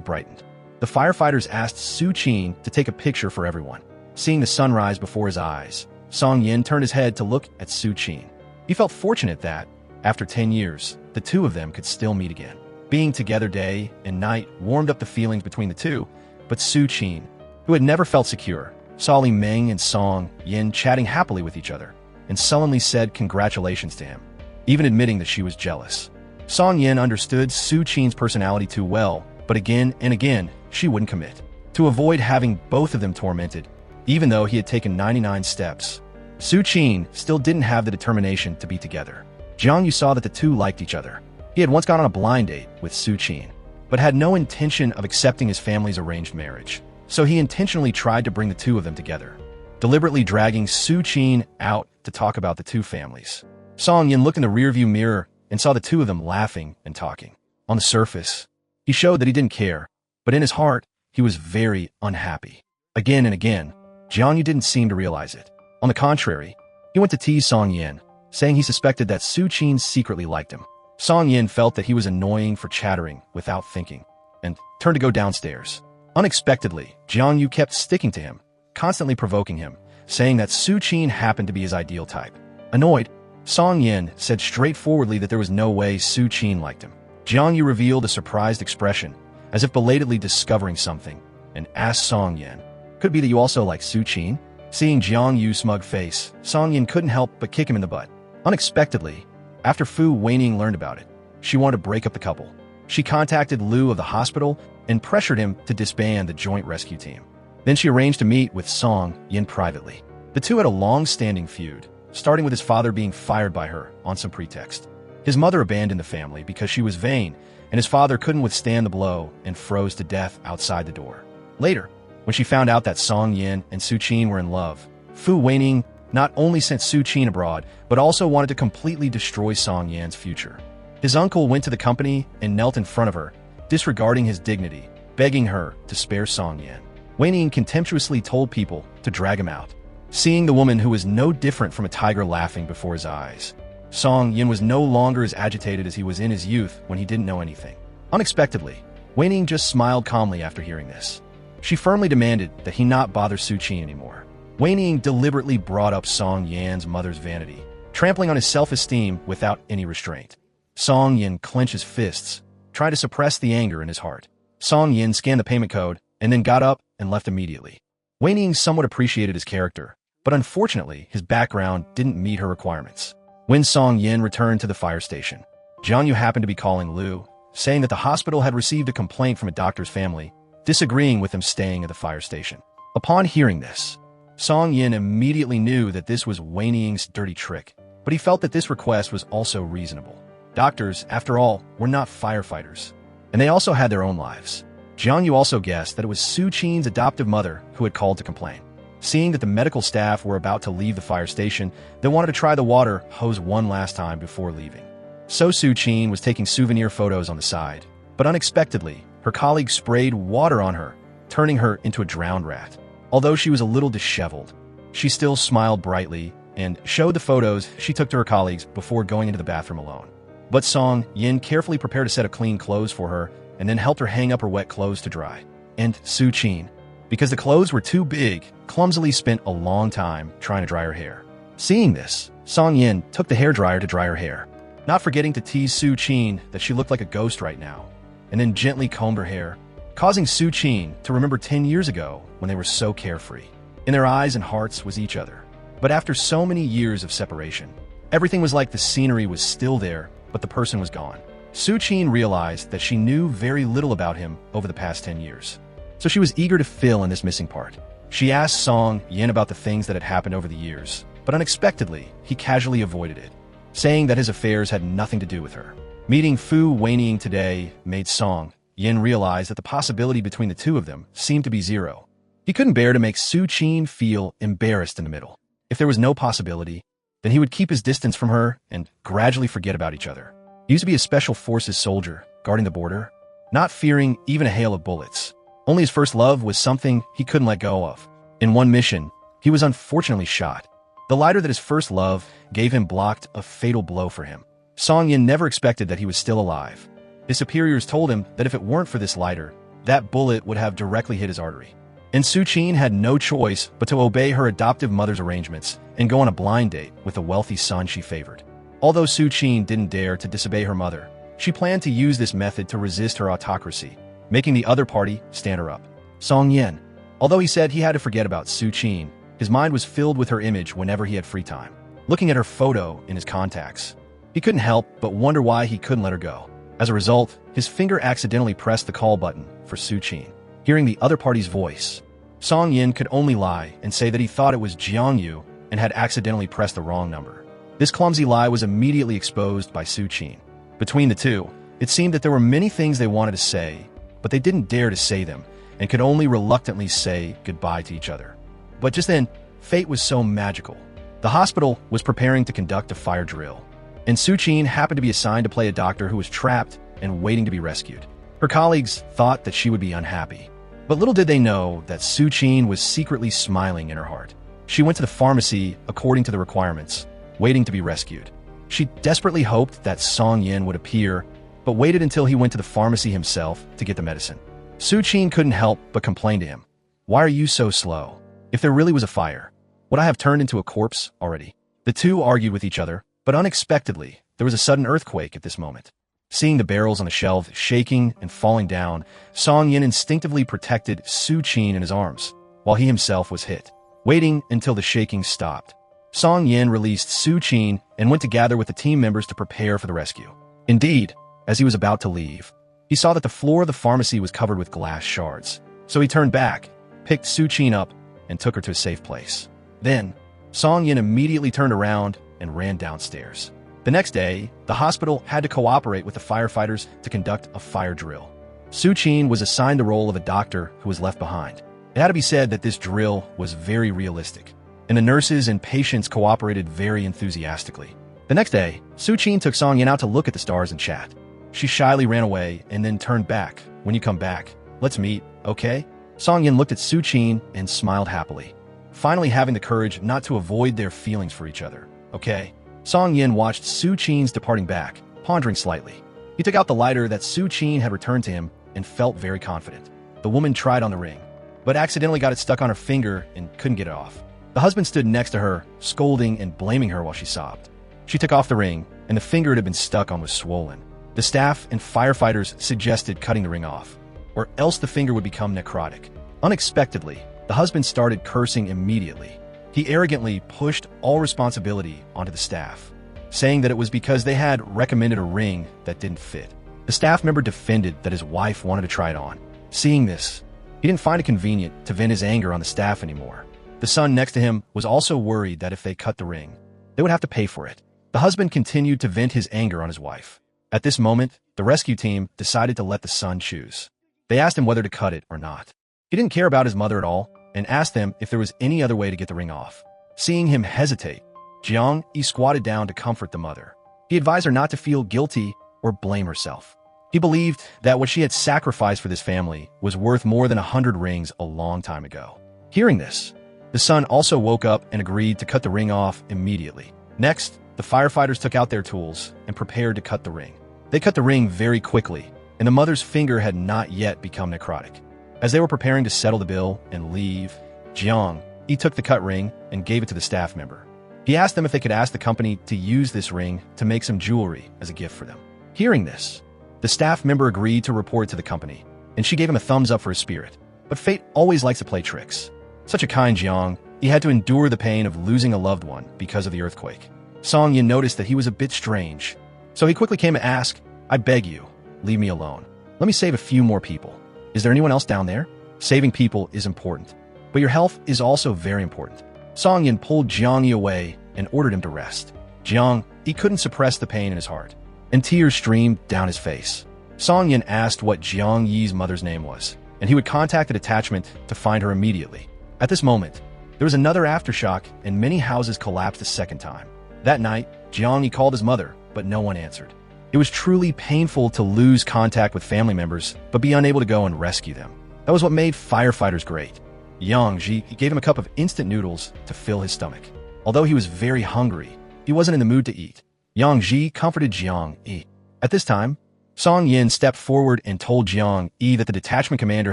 brightened. The firefighters asked Su Qin to take a picture for everyone. Seeing the sunrise before his eyes, Song Yin turned his head to look at Su Qin. He felt fortunate that, after 10 years, the two of them could still meet again. Being together day and night warmed up the feelings between the two, but Su Qin, who had never felt secure, saw Li Meng and Song Yin chatting happily with each other, and sullenly said congratulations to him, even admitting that she was jealous. Song Yin understood Su Qin's personality too well, but again and again, she wouldn't commit. To avoid having both of them tormented, even though he had taken 99 steps, Su Qin still didn't have the determination to be together. Jiang Yu saw that the two liked each other. He had once gone on a blind date with Su Qin, but had no intention of accepting his family's arranged marriage. So he intentionally tried to bring the two of them together, deliberately dragging Su Qin out to talk about the two families. Song Yin looked in the rearview mirror and saw the two of them laughing and talking. On the surface, he showed that he didn't care, but in his heart, he was very unhappy. Again and again, Jiang Yu didn't seem to realize it. On the contrary, he went to tease Song Yin, saying he suspected that Su Qin secretly liked him. Song Yin felt that he was annoying for chattering without thinking, and turned to go downstairs. Unexpectedly, Jiang Yu kept sticking to him, constantly provoking him, saying that Su Qin happened to be his ideal type. Annoyed, Song Yin said straightforwardly that there was no way Su Qin liked him. Jiang Yu revealed a surprised expression, as if belatedly discovering something, and asked Song Yin, "Could it be that you also like Su Qin?" Seeing Jiang Yu's smug face, Song Yin couldn't help but kick him in the butt. Unexpectedly, after Fu Weining learned about it, she wanted to break up the couple. She contacted Lu of the hospital and pressured him to disband the joint rescue team. Then she arranged to meet with Song Yin privately. The two had a long-standing feud, starting with his father being fired by her on some pretext. His mother abandoned the family because she was vain, and his father couldn't withstand the blow and froze to death outside the door. Later, when she found out that Song Yin and Su Qin were in love, Fu Weining not only sent Su Qin abroad, but also wanted to completely destroy Song Yin's future. His uncle went to the company and knelt in front of her, disregarding his dignity, begging her to spare Song Yin. Weining contemptuously told people to drag him out. Seeing the woman who was no different from a tiger laughing before his eyes, Song Yin was no longer as agitated as he was in his youth when he didn't know anything. Unexpectedly, Weining just smiled calmly after hearing this. She firmly demanded that he not bother Su Qin anymore. Weining deliberately brought up Song Yan's mother's vanity, trampling on his self-esteem without any restraint. Song Yin clenched his fists, trying to suppress the anger in his heart. Song Yin scanned the payment code and then got up and left immediately. Weining somewhat appreciated his character, but unfortunately, his background didn't meet her requirements. When Song Yin returned to the fire station, Jiang Yu happened to be calling Lu, saying that the hospital had received a complaint from a doctor's family, disagreeing with him staying at the fire station. Upon hearing this, Song Yin immediately knew that this was Weining's dirty trick, but he felt that this request was also reasonable. Doctors, after all, were not firefighters, and they also had their own lives. Jiang Yu also guessed that it was Su Qin's adoptive mother who had called to complain. Seeing that the medical staff were about to leave the fire station, they wanted to try the water hose one last time before leaving. So Su Qin was taking souvenir photos on the side, but unexpectedly, her colleague sprayed water on her, turning her into a drowned rat. Although she was a little disheveled, she still smiled brightly and showed the photos she took to her colleagues before going into the bathroom alone. But Song Yin carefully prepared a set of clean clothes for her and then helped her hang up her wet clothes to dry. And Su Qin, because the clothes were too big, clumsily spent a long time trying to dry her hair. Seeing this, Song Yin took the hairdryer to dry her hair, not forgetting to tease Su Qin that she looked like a ghost right now, and then gently combed her hair, causing Su Qin to remember 10 years ago when they were so carefree. In their eyes and hearts was each other. But after so many years of separation, everything was like the scenery was still there, but the person was gone. Su Qin realized that she knew very little about him over the past 10 years. So she was eager to fill in this missing part. She asked Song Yin about the things that had happened over the years, but unexpectedly, he casually avoided it, saying that his affairs had nothing to do with her. Meeting Fu Weining today made Song Yin realized that the possibility between the two of them seemed to be zero. He couldn't bear to make Su Qin feel embarrassed in the middle. If there was no possibility, then he would keep his distance from her and gradually forget about each other. He used to be a special forces soldier, guarding the border, not fearing even a hail of bullets. Only his first love was something he couldn't let go of. In one mission, he was unfortunately shot, The lighter that his first love gave him blocked a fatal blow for him. Song Yin never expected that he was still alive. His superiors told him that if it weren't for this lighter, that bullet would have directly hit his artery. And Su Qin had no choice but to obey her adoptive mother's arrangements and go on a blind date with a wealthy son she favored. Although Su Qin didn't dare to disobey her mother, she planned to use this method to resist her autocracy, making the other party stand her up. Song Yin, although he said he had to forget about Su Qin, his mind was filled with her image whenever he had free time. Looking at her photo in his contacts, he couldn't help but wonder why he couldn't let her go. As a result, his finger accidentally pressed the call button for Su Qin. Hearing the other party's voice, Song Yin could only lie and say that he thought it was Jiang Yu and had accidentally pressed the wrong number. This clumsy lie was immediately exposed by Su Qin. Between the two, it seemed that there were many things they wanted to say, but they didn't dare to say them and could only reluctantly say goodbye to each other. But just then, fate was so magical. The hospital was preparing to conduct a fire drill, and Su Qin happened to be assigned to play a doctor who was trapped and waiting to be rescued. Her colleagues thought that she would be unhappy, but little did they know that Su Qin was secretly smiling in her heart. She went to the pharmacy according to the requirements, waiting to be rescued. She desperately hoped that Song Yin would appear, but waited until he went to the pharmacy himself to get the medicine. Su Qin couldn't help but complain to him. "Why are you so slow? If there really was a fire, would I have turned into a corpse already?" The two argued with each other, but unexpectedly, there was a sudden earthquake at this moment. Seeing the barrels on the shelf shaking and falling down, Song Yin instinctively protected Su Qin in his arms, while he himself was hit. Waiting until the shaking stopped, Song Yin released Su Qin and went to gather with the team members to prepare for the rescue. Indeed, as he was about to leave, he saw that the floor of the pharmacy was covered with glass shards. So he turned back, picked Su Qin up, and took her to a safe place. Then, Song Yin immediately turned around and ran downstairs. The next day, the hospital had to cooperate with the firefighters to conduct a fire drill. Su Qin was assigned the role of a doctor who was left behind. It had to be said that this drill was very realistic, and the nurses and patients cooperated very enthusiastically. The next day, Su Qin took Song Yin out to look at the stars and chat. She shyly ran away and then turned back. "When you come back, let's meet, okay?" Song Yin looked at Su Qin and smiled happily, finally having the courage not to avoid their feelings for each other. "Okay." Song Yin watched Su Qin's departing back, pondering slightly. He took out the lighter that Su Qin had returned to him and felt very confident. The woman tried on the ring, but accidentally got it stuck on her finger and couldn't get it off. The husband stood next to her, scolding and blaming her while she sobbed. She took off the ring, and the finger it had been stuck on was swollen. The staff and firefighters suggested cutting the ring off, or else the finger would become necrotic. Unexpectedly, the husband started cursing immediately. He arrogantly pushed all responsibility onto the staff, saying that it was because they had recommended a ring that didn't fit. The staff member defended that his wife wanted to try it on. Seeing this, he didn't find it convenient to vent his anger on the staff anymore. The son next to him was also worried that if they cut the ring, they would have to pay for it. The husband continued to vent his anger on his wife. At this moment, the rescue team decided to let the son choose. They asked him whether to cut it or not. He didn't care about his mother at all and asked them if there was any other way to get the ring off. Seeing him hesitate, Jiang Yi squatted down to comfort the mother. He advised her not to feel guilty or blame herself. He believed that what she had sacrificed for this family was worth more than 100 rings a long time ago. Hearing this, the son also woke up and agreed to cut the ring off immediately. Next, the firefighters took out their tools and prepared to cut the ring. They cut the ring very quickly, and the mother's finger had not yet become necrotic. As they were preparing to settle the bill and leave, Jiang Yi took the cut ring and gave it to the staff member. He asked them if they could ask the company to use this ring to make some jewelry as a gift for them. Hearing this, the staff member agreed to report to the company, and she gave him a thumbs up for his spirit. But fate always likes to play tricks. Such a kind Jiang, he had to endure the pain of losing a loved one because of the earthquake. Song Yin noticed that he was a bit strange, so he quickly came to ask, "I beg you, leave me alone. Let me save a few more people. Is there anyone else down there? Saving people is important, but your health is also very important." Song Yin pulled Jiang Yi away and ordered him to rest. Jiang Yi couldn't suppress the pain in his heart, and tears streamed down his face. Song Yin asked what Jiang Yi's mother's name was, and he would contact the detachment to find her immediately. At this moment, there was another aftershock, and many houses collapsed a second time. That night, Jiang Yi called his mother, but no one answered. It was truly painful to lose contact with family members, but be unable to go and rescue them. That was what made firefighters great. Yang Ji gave him a cup of instant noodles to fill his stomach. Although he was very hungry, he wasn't in the mood to eat. Yang Ji comforted Jiang Yi. At this time, Song Yin stepped forward and told Jiang Yi that the detachment commander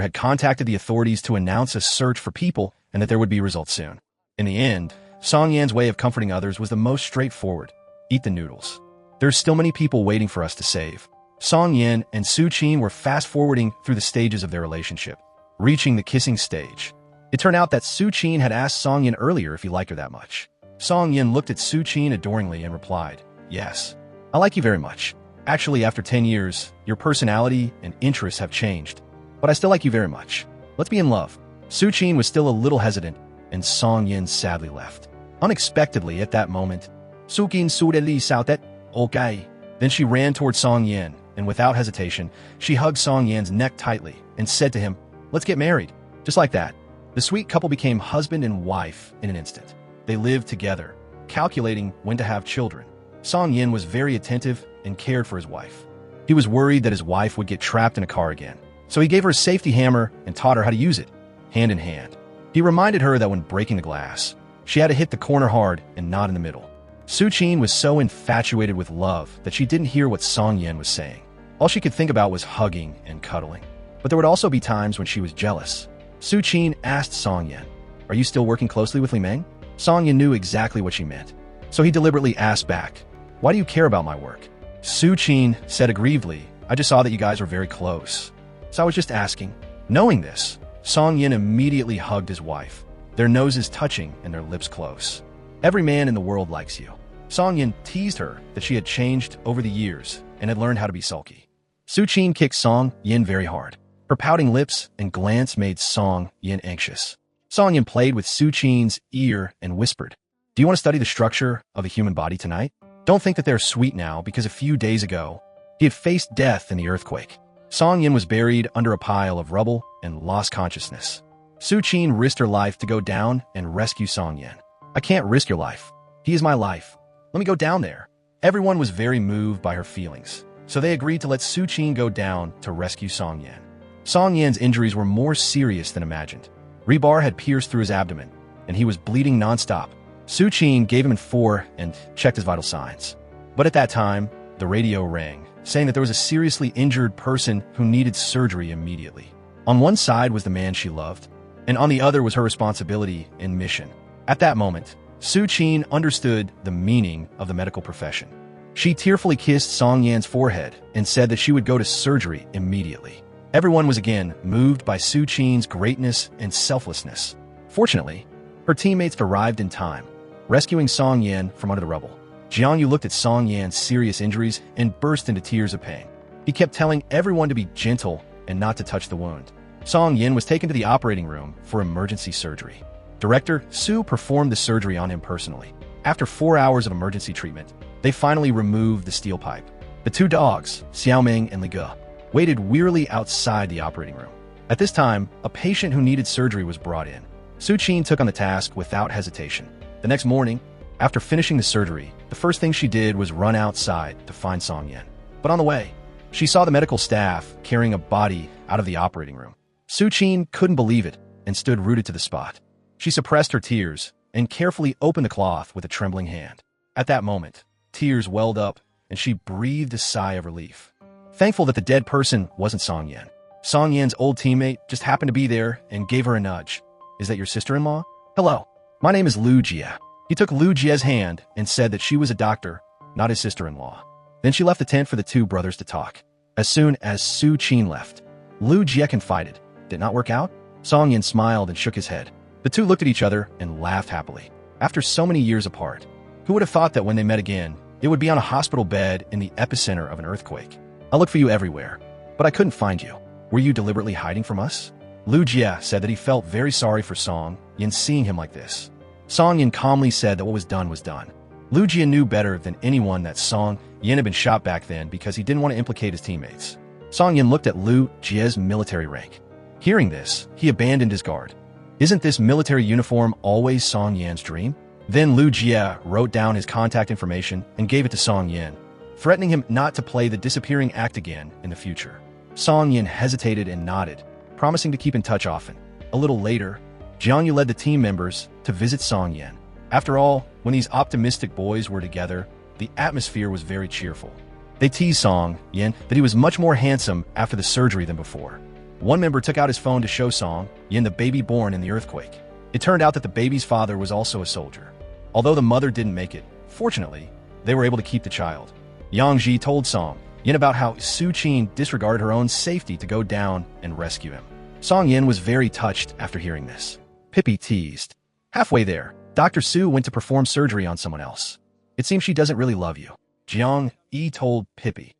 had contacted the authorities to announce a search for people and that there would be results soon. In the end, Song Yan's way of comforting others was the most straightforward. Eat the noodles. There's still many people waiting for us to save. Song Yin and Su Qin were fast-forwarding through the stages of their relationship, reaching the kissing stage. It turned out that Su Qin had asked Song Yin earlier if he liked her that much. Song Yin looked at Su Qin adoringly and replied, "Yes, I like you very much. Actually, after 10 years, your personality and interests have changed, but I still like you very much. Let's be in love." Su Qin was still a little hesitant, and Song Yin sadly left. Unexpectedly at that moment, Su Qin suddenly shouted, "Okay." Then she ran toward Song Yin, and without hesitation, she hugged Song Yan's neck tightly and said to him, "Let's get married." Just like that, the sweet couple became husband and wife in an instant. They lived together, calculating when to have children. Song Yin was very attentive and cared for his wife. He was worried that his wife would get trapped in a car again, so he gave her a safety hammer and taught her how to use it, hand in hand. He reminded her that when breaking the glass, she had to hit the corner hard and not in the middle. Su Qin was so infatuated with love that she didn't hear what Song Yin was saying. All she could think about was hugging and cuddling. But there would also be times when she was jealous. Su Qin asked Song Yin, "Are you still working closely with Li Meng?" Song Yin knew exactly what she meant, so he deliberately asked back, "Why do you care about my work?" Su Qin said aggrievedly, "I just saw that you guys were very close, so I was just asking." Knowing this, Song Yin immediately hugged his wife, their noses touching and their lips close. "Every man in the world likes you." Song Yin teased her that she had changed over the years and had learned how to be sulky. Su Qin kicked Song Yin very hard. Her pouting lips and glance made Song Yin anxious. Song Yin played with Su Qin's ear and whispered, "Do you want to study the structure of the human body tonight? Don't think that they're sweet now because a few days ago, he had faced death in the earthquake." Song Yin was buried under a pile of rubble and lost consciousness. Su Qin risked her life to go down and rescue Song Yin. "I can't risk your life. He is my life. Let me go down there." Everyone was very moved by her feelings, so they agreed to let Su Qin go down to rescue Song Yin. Song Yin's injuries were more serious than imagined. Rebar had pierced through his abdomen, and he was bleeding nonstop. Su Qin gave him an 4 and checked his vital signs. But at that time, the radio rang, saying that there was a seriously injured person who needed surgery immediately. On one side was the man she loved, and on the other was her responsibility and mission. At that moment, Su Qin understood the meaning of the medical profession. She tearfully kissed Song Yan's forehead and said that she would go to surgery immediately. Everyone was again moved by Su Qin's greatness and selflessness. Fortunately, her teammates arrived in time, rescuing Song Yan from under the rubble. Jiang Yu looked at Song Yan's serious injuries and burst into tears of pain. He kept telling everyone to be gentle and not to touch the wound. Song Yin was taken to the operating room for emergency surgery. Director Su performed the surgery on him personally. After 4 hours of emergency treatment, they finally removed the steel pipe. The 2 dogs, Xiaoming and Li Ge, waited wearily outside the operating room. At this time, a patient who needed surgery was brought in. Su Qin took on the task without hesitation. The next morning, after finishing the surgery, the first thing she did was run outside to find Song Yin. But on the way, she saw the medical staff carrying a body out of the operating room. Su Qin couldn't believe it and stood rooted to the spot. She suppressed her tears and carefully opened the cloth with a trembling hand. At that moment, tears welled up and she breathed a sigh of relief. Thankful that the dead person wasn't Song Yin. Song Yin's old teammate just happened to be there and gave her a nudge. "Is that your sister-in-law?" "Hello, my name is Lu Jie." He took Lu Jie's hand and said that she was a doctor, not his sister-in-law. Then she left the tent for the 2 brothers to talk. As soon as Su Qin left, Lu Jie confided, "Did it not work out?" Song Yin smiled and shook his head. The 2 looked at each other and laughed happily. After so many years apart, who would have thought that when they met again, it would be on a hospital bed in the epicenter of an earthquake? "I looked for you everywhere, but I couldn't find you. Were you deliberately hiding from us?" Lu Jie said that he felt very sorry for Song Yin seeing him like this. Song Yin calmly said that what was done was done. Lu Jie knew better than anyone that Song Yin had been shot back then because he didn't want to implicate his teammates. Song Yin looked at Lu Jie's military rank. Hearing this, he abandoned his guard. Isn't this military uniform always Song Yan's dream? Then Lu Jie wrote down his contact information and gave it to Song Yin, threatening him not to play the disappearing act again in the future. Song Yin hesitated and nodded, promising to keep in touch often. A little later, Jiang Yu led the team members to visit Song Yin. After all, when these optimistic boys were together, the atmosphere was very cheerful. They teased Song Yin that he was much more handsome after the surgery than before. One member took out his phone to show Song Yin the baby born in the earthquake. It turned out that the baby's father was also a soldier. Although the mother didn't make it, fortunately, they were able to keep the child. Yang Ji told Song Yin about how Su Qin disregarded her own safety to go down and rescue him. Song Yin was very touched after hearing this. Pippi teased. Halfway there, Dr. Su went to perform surgery on someone else. It seems she doesn't really love you. Jiang Yi told Pippi.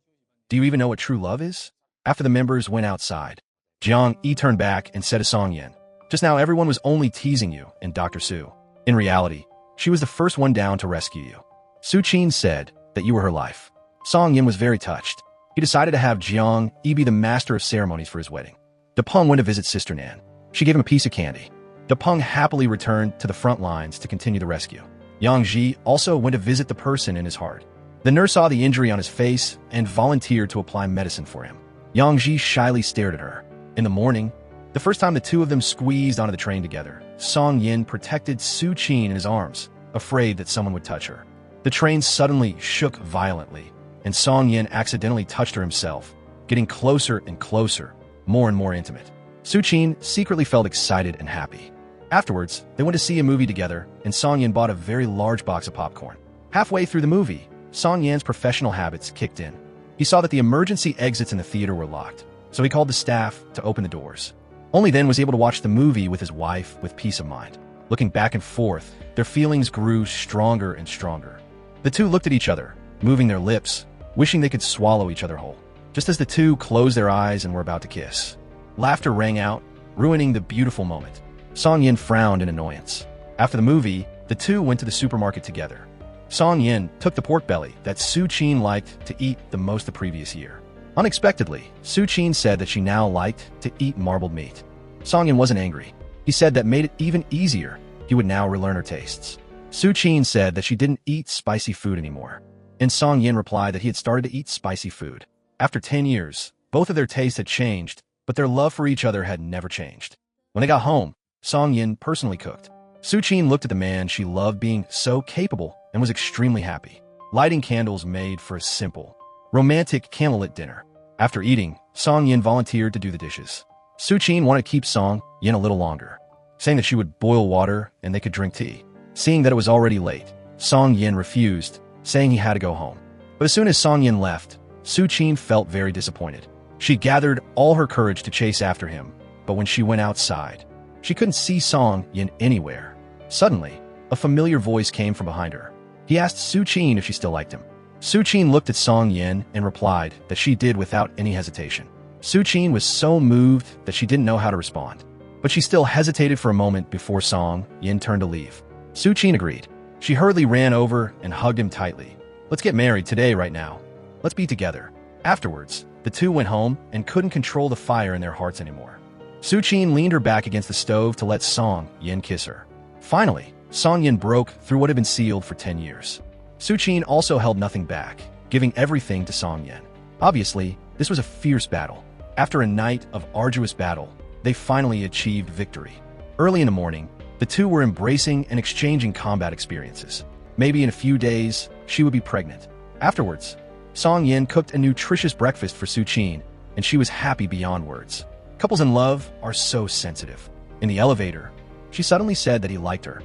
Do you even know what true love is? After the members went outside, Jiang Yi turned back and said to Song Yin, just now everyone was only teasing you and Dr. Su. In reality, she was the first one down to rescue you. Su Qin said that you were her life. Song Yin was very touched. He decided to have Jiang Yi be the master of ceremonies for his wedding. Depeng went to visit Sister Nan. She gave him a piece of candy. Depeng happily returned to the front lines to continue the rescue. Yang Ji also went to visit the person in his heart. The nurse saw the injury on his face and volunteered to apply medicine for him. Yang Ji shyly stared at her. In the morning, the first time the two of them squeezed onto the train together, Song Yin protected Su Qin in his arms, afraid that someone would touch her. The train suddenly shook violently, and Song Yin accidentally touched her himself, getting closer and closer, more and more intimate. Su Qin secretly felt excited and happy. Afterwards, they went to see a movie together, and Song Yin bought a very large box of popcorn. Halfway through the movie, Song Yin's professional habits kicked in. He saw that the emergency exits in the theater were locked, so he called the staff to open the doors. Only then was he able to watch the movie with his wife with peace of mind. Looking back and forth, their feelings grew stronger and stronger. The two looked at each other, moving their lips, wishing they could swallow each other whole. Just as the two closed their eyes and were about to kiss, laughter rang out, ruining the beautiful moment. Song Yin frowned in annoyance. After the movie, the two went to the supermarket together. Song Yin took the pork belly that Su Qin liked to eat the most the previous year. Unexpectedly, Su Qin said that she now liked to eat marbled meat. Song Yin wasn't angry. He said that made it even easier. He would now relearn her tastes. Su Qin said that she didn't eat spicy food anymore. And Song Yin replied that he had started to eat spicy food. After 10 years, both of their tastes had changed, but their love for each other had never changed. When they got home, Song Yin personally cooked. Su Qin looked at the man she loved being so capable and was extremely happy. Lighting candles made for a simple, romantic candlelit dinner. After eating, Song Yin volunteered to do the dishes. Su Qin wanted to keep Song Yin a little longer, saying that she would boil water and they could drink tea. Seeing that it was already late, Song Yin refused, saying he had to go home. But as soon as Song Yin left, Su Qin felt very disappointed. She gathered all her courage to chase after him, but when she went outside, she couldn't see Song Yin anywhere. Suddenly, a familiar voice came from behind her. He asked Su Qin if she still liked him. Su Qin looked at Song Yin and replied that she did without any hesitation. Su Qin was so moved that she didn't know how to respond. But she still hesitated for a moment before Song Yin turned to leave. Su Qin agreed. She hurriedly ran over and hugged him tightly. Let's get married today right now. Let's be together. Afterwards, the two went home and couldn't control the fire in their hearts anymore. Su Qin leaned her back against the stove to let Song Yin kiss her. Finally, Song Yin broke through what had been sealed for 10 years. Su Qin also held nothing back, giving everything to Song Yin. Obviously, this was a fierce battle. After a night of arduous battle, they finally achieved victory. Early in the morning, the two were embracing and exchanging combat experiences. Maybe in a few days, she would be pregnant. Afterwards, Song Yin cooked a nutritious breakfast for Su Qin, and she was happy beyond words. Couples in love are so sensitive. In the elevator, she suddenly said that he liked her.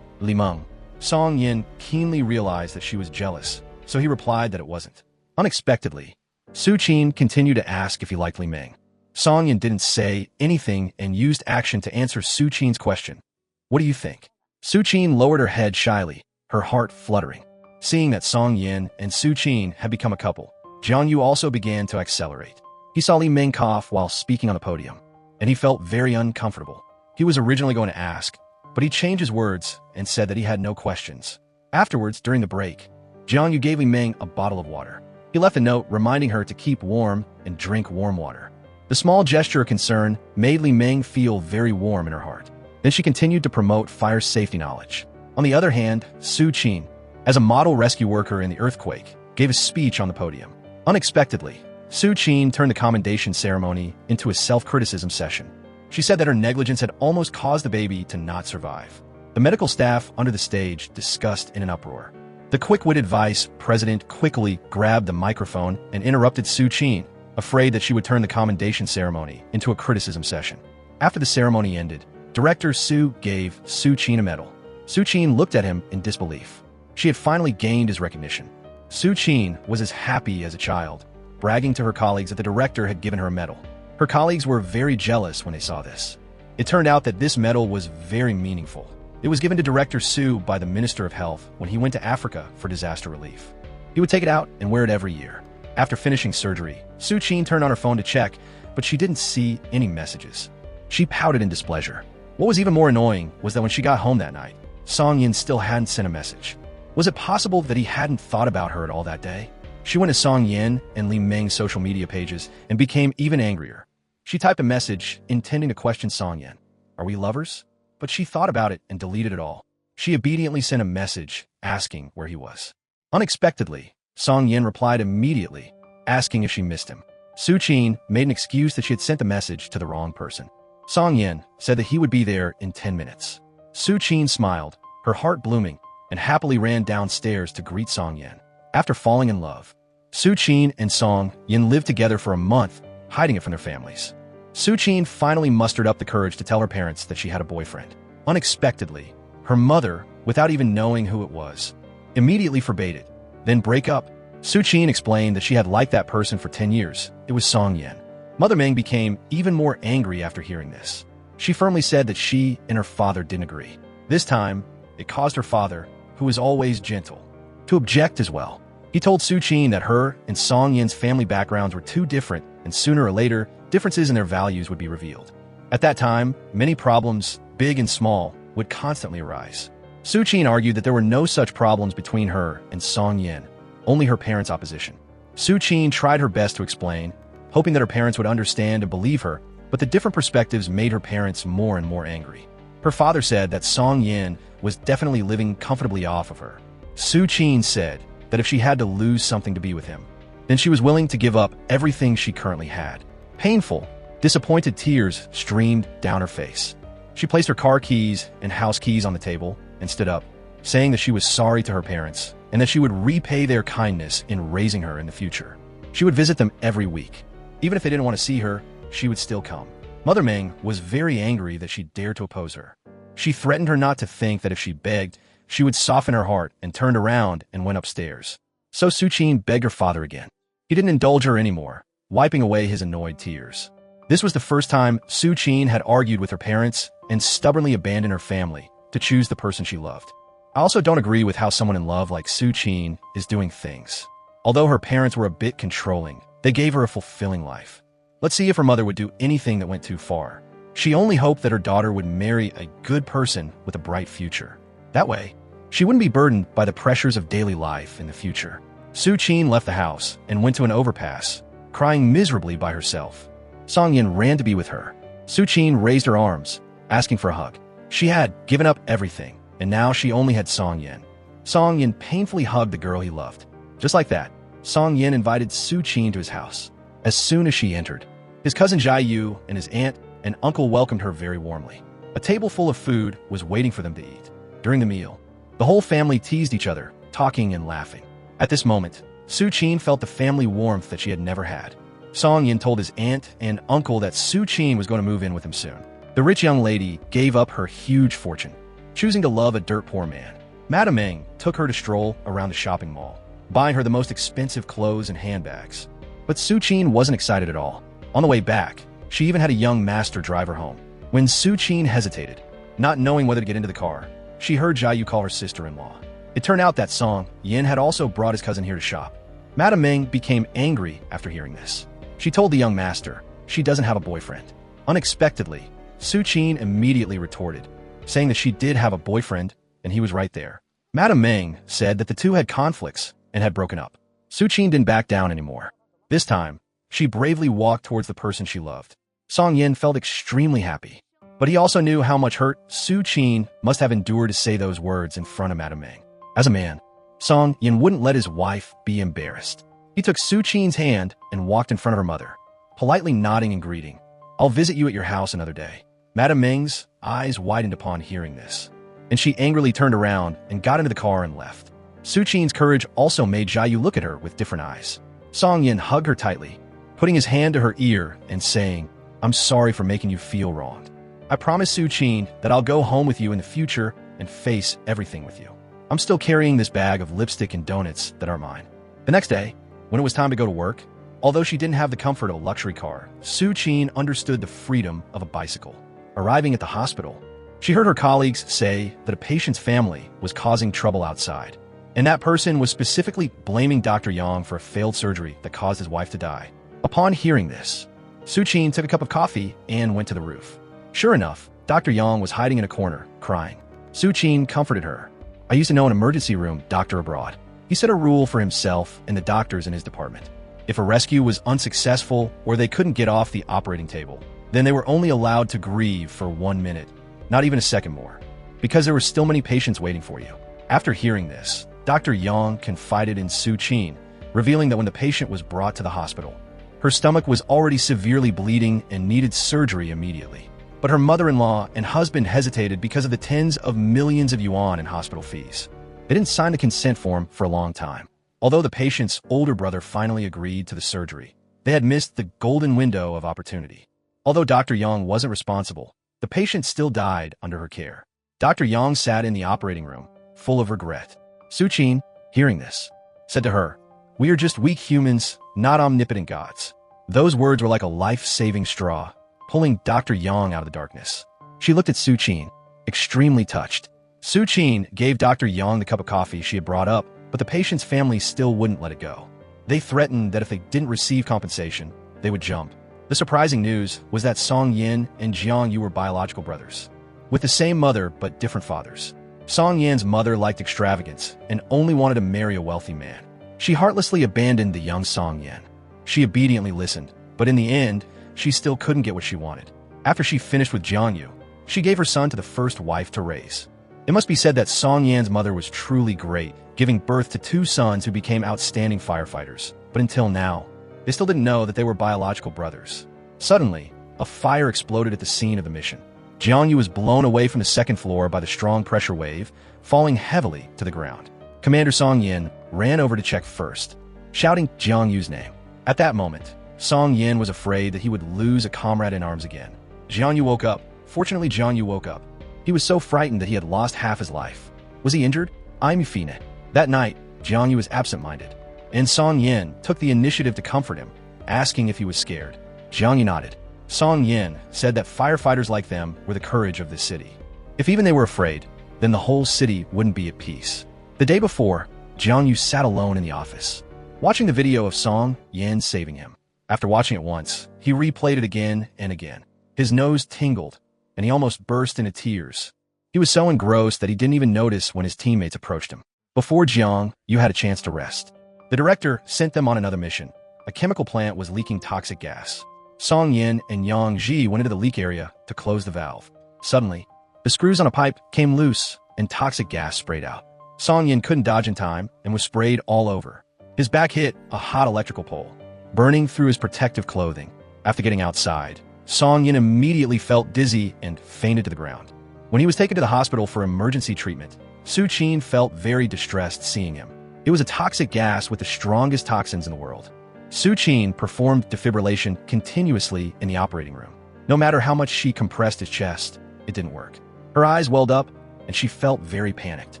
Limeng. Song Yin keenly realized that she was jealous, so he replied that it wasn't. Unexpectedly, Su Qin continued to ask if he liked Limeng. Song Yin didn't say anything and used action to answer Su Qin's question. What do you think? Su Qin lowered her head shyly, her heart fluttering. Seeing that Song Yin and Su Qin had become a couple, Jiang Yu also began to accelerate. He saw Limeng cough while speaking on the podium, and he felt very uncomfortable. He was originally going to ask, but he changed his words and said that he had no questions. Afterwards, during the break, Jiang Yu gave Limeng a bottle of water. He left a note reminding her to keep warm and drink warm water. The small gesture of concern made Limeng feel very warm in her heart. Then she continued to promote fire safety knowledge. On the other hand, Su Qin, as a model rescue worker in the earthquake, gave a speech on the podium. Unexpectedly, Su Qin turned the commendation ceremony into a self-criticism session. She said that her negligence had almost caused the baby to not survive. The medical staff under the stage discussed in an uproar. The quick-witted vice president quickly grabbed the microphone and interrupted Su Qin, afraid that she would turn the commendation ceremony into a criticism session. After the ceremony ended, Director Su gave Su Qin a medal. Su Qin looked at him in disbelief. She had finally gained his recognition. Su Qin was as happy as a child, bragging to her colleagues that the director had given her a medal. Her colleagues were very jealous when they saw this. It turned out that this medal was very meaningful. It was given to Director Su by the Minister of Health when he went to Africa for disaster relief. He would take it out and wear it every year. After finishing surgery, Su Qin turned on her phone to check, but she didn't see any messages. She pouted in displeasure. What was even more annoying was that when she got home that night, Song Yin still hadn't sent a message. Was it possible that he hadn't thought about her at all that day? She went to Song Yin and Li Meng's social media pages and became even angrier. She typed a message intending to question Song Yin. "Are we lovers?" But she thought about it and deleted it all. She obediently sent a message asking where he was. Unexpectedly, Song Yin replied immediately, asking if she missed him. Su Qin made an excuse that she had sent the message to the wrong person. Song Yin said that he would be there in 10 minutes. Su Qin smiled, her heart blooming, and happily ran downstairs to greet Song Yin. After falling in love, Su Qin and Song Yin lived together for a month, hiding it from their families. Su Qin finally mustered up the courage to tell her parents that she had a boyfriend. Unexpectedly, her mother, without even knowing who it was, immediately forbade it. Then break up. Su Qin explained that she had liked that person for 10 years. It was Song Yin. Mother Meng became even more angry after hearing this. She firmly said that she and her father didn't agree. This time, it caused her father, who was always gentle, to object as well. He told Su Qin that her and Song Yin's family backgrounds were too different, and sooner or later, differences in their values would be revealed. At that time, many problems, big and small, would constantly arise. Su Qin argued that there were no such problems between her and Song Yin, only her parents' opposition. Su Qin tried her best to explain, hoping that her parents would understand and believe her, but the different perspectives made her parents more and more angry. Her father said that Song Yin was definitely living comfortably off of her. Su Qin said that if she had to lose something to be with him, then she was willing to give up everything she currently had. Painful, disappointed tears streamed down her face. She placed her car keys and house keys on the table and stood up, saying that she was sorry to her parents and that she would repay their kindness in raising her in the future. She would visit them every week. Even if they didn't want to see her, she would still come. Mother Meng was very angry that she dared to oppose her. She threatened her not to think that if she begged, she would soften her heart, and turned around and went upstairs. So Su Qin begged her father again. He didn't indulge her anymore, wiping away his annoyed tears. This was the first time Su Qin had argued with her parents and stubbornly abandoned her family to choose the person she loved. I also don't agree with how someone in love like Su Qin is doing things. Although her parents were a bit controlling, they gave her a fulfilling life. Let's see if her mother would do anything that went too far. She only hoped that her daughter would marry a good person with a bright future. That way, she wouldn't be burdened by the pressures of daily life in the future. Su Qin left the house and went to an overpass, crying miserably by herself. Song Yin ran to be with her. Su Qin raised her arms, asking for a hug. She had given up everything, and now she only had Song Yin. Song Yin painfully hugged the girl he loved. Just like that, Song Yin invited Su Qin to his house. As soon as she entered, his cousin Jai Yu and his aunt and uncle welcomed her very warmly. A table full of food was waiting for them to eat. During the meal, the whole family teased each other, talking and laughing. At this moment, Su Qin felt the family warmth that she had never had. Song Yin told his aunt and uncle that Su Qin was going to move in with him soon. The rich young lady gave up her huge fortune, choosing to love a dirt-poor man. Madame Meng took her to stroll around the shopping mall, buying her the most expensive clothes and handbags. But Su Qin wasn't excited at all. On the way back, she even had a young master drive her home. When Su Qin hesitated, not knowing whether to get into the car, she heard Jai Yu call her sister-in-law. It turned out that Song Yin had also brought his cousin here to shop. Madame Meng became angry after hearing this. She told the young master she doesn't have a boyfriend. Unexpectedly, Su Qin immediately retorted, saying that she did have a boyfriend and he was right there. Madame Meng said that the two had conflicts and had broken up. Su Qin didn't back down anymore. This time, she bravely walked towards the person she loved. Song Yin felt extremely happy, but he also knew how much hurt Su Qin must have endured to say those words in front of Madame Meng. As a man, Song Yin wouldn't let his wife be embarrassed. He took Su Qin's hand and walked in front of her mother, politely nodding and greeting. "I'll visit you at your house another day." Madame Meng's eyes widened upon hearing this. and she angrily turned around and got into the car and left. Suchin's courage also made Jiayu look at her with different eyes. Song Yin hugged her tightly, putting his hand to her ear and saying, "I'm sorry for making you feel wronged. I promise Suchin that I'll go home with you in the future and face everything with you. I'm still carrying this bag of lipstick and donuts that are mine." The next day, when it was time to go to work, although she didn't have the comfort of a luxury car, Suchin understood the freedom of a bicycle. Arriving at the hospital, she heard her colleagues say that a patient's family was causing trouble outside, and that person was specifically blaming Dr. Yang for a failed surgery that caused his wife to die. Upon hearing this, Suchin took a cup of coffee and went to the roof. Sure enough, Dr. Yang was hiding in a corner, crying. Suchin comforted her. "I used to know an emergency room doctor abroad. He set a rule for himself and the doctors in his department. If a rescue was unsuccessful or they couldn't get off the operating table, then they were only allowed to grieve for 1 minute, not even a second more, because there were still many patients waiting for you." After hearing this, Dr. Yang confided in Suchin, revealing that when the patient was brought to the hospital, her stomach was already severely bleeding and needed surgery immediately. But her mother-in-law and husband hesitated because of the tens of millions of yuan in hospital fees. They didn't sign the consent form for a long time. Although the patient's older brother finally agreed to the surgery, they had missed the golden window of opportunity. Although Dr. Yang wasn't responsible, the patient still died under her care. Dr. Yang sat in the operating room, full of regret. Suchin, hearing this, said to her, "We are just weak humans, not omnipotent gods." Those words were like a life-saving straw, pulling Dr. Yang out of the darkness. She looked at Suchin, extremely touched. Suchin gave Dr. Yang the cup of coffee she had brought up, but the patient's family still wouldn't let it go. They threatened that if they didn't receive compensation, they would jump. The surprising news was that Song Yin and Jiang Yu were biological brothers, with the same mother but different fathers. Song Yin's mother liked extravagance and only wanted to marry a wealthy man. She heartlessly abandoned the young Song Yin. She obediently listened, but in the end, she still couldn't get what she wanted. After she finished with Jiang Yu, she gave her son to the first wife to raise. It must be said that Song Yan's mother was truly great, giving birth to 2 sons who became outstanding firefighters. But until now, they still didn't know that they were biological brothers. Suddenly, a fire exploded at the scene of the mission. Jiang Yu was blown away from the second floor by the strong pressure wave, falling heavily to the ground. Commander Song Yin ran over to check first, shouting Jiang Yu's name. At that moment, Song Yin was afraid that he would lose a comrade in arms again. Jiang Yu woke up. Fortunately, Jiang Yu woke up. He was so frightened that he had lost half his life. Was he injured? I'm Fine. That night, Jiang Yu was absent-minded, and Song Yin took the initiative to comfort him, asking if he was scared. Jiang Yu nodded. Song Yin said that firefighters like them were the courage of this city. If even they were afraid, then the whole city wouldn't be at peace. The day before, Jiang Yu sat alone in the office, watching the video of Song Yin saving him. After watching it once, he replayed it again and again. His nose tingled, and he almost burst into tears. He was so engrossed that he didn't even notice when his teammates approached him. Before Jiang Yu had a chance to rest, the director sent them on another mission. A chemical plant was leaking toxic gas. Song Yin and Yang Ji went into the leak area to close the valve. Suddenly, the screws on a pipe came loose, and toxic gas sprayed out. Song Yin couldn't dodge in time and was sprayed all over. His back hit a hot electrical pole, burning through his protective clothing. After getting outside, Song Yin immediately felt dizzy and fainted to the ground. When he was taken to the hospital for emergency treatment, Suchin felt very distressed seeing him. It was a toxic gas with the strongest toxins in the world. Suchin performed defibrillation continuously in the operating room. No matter how much she compressed his chest, it didn't work. Her eyes welled up, and she felt very panicked.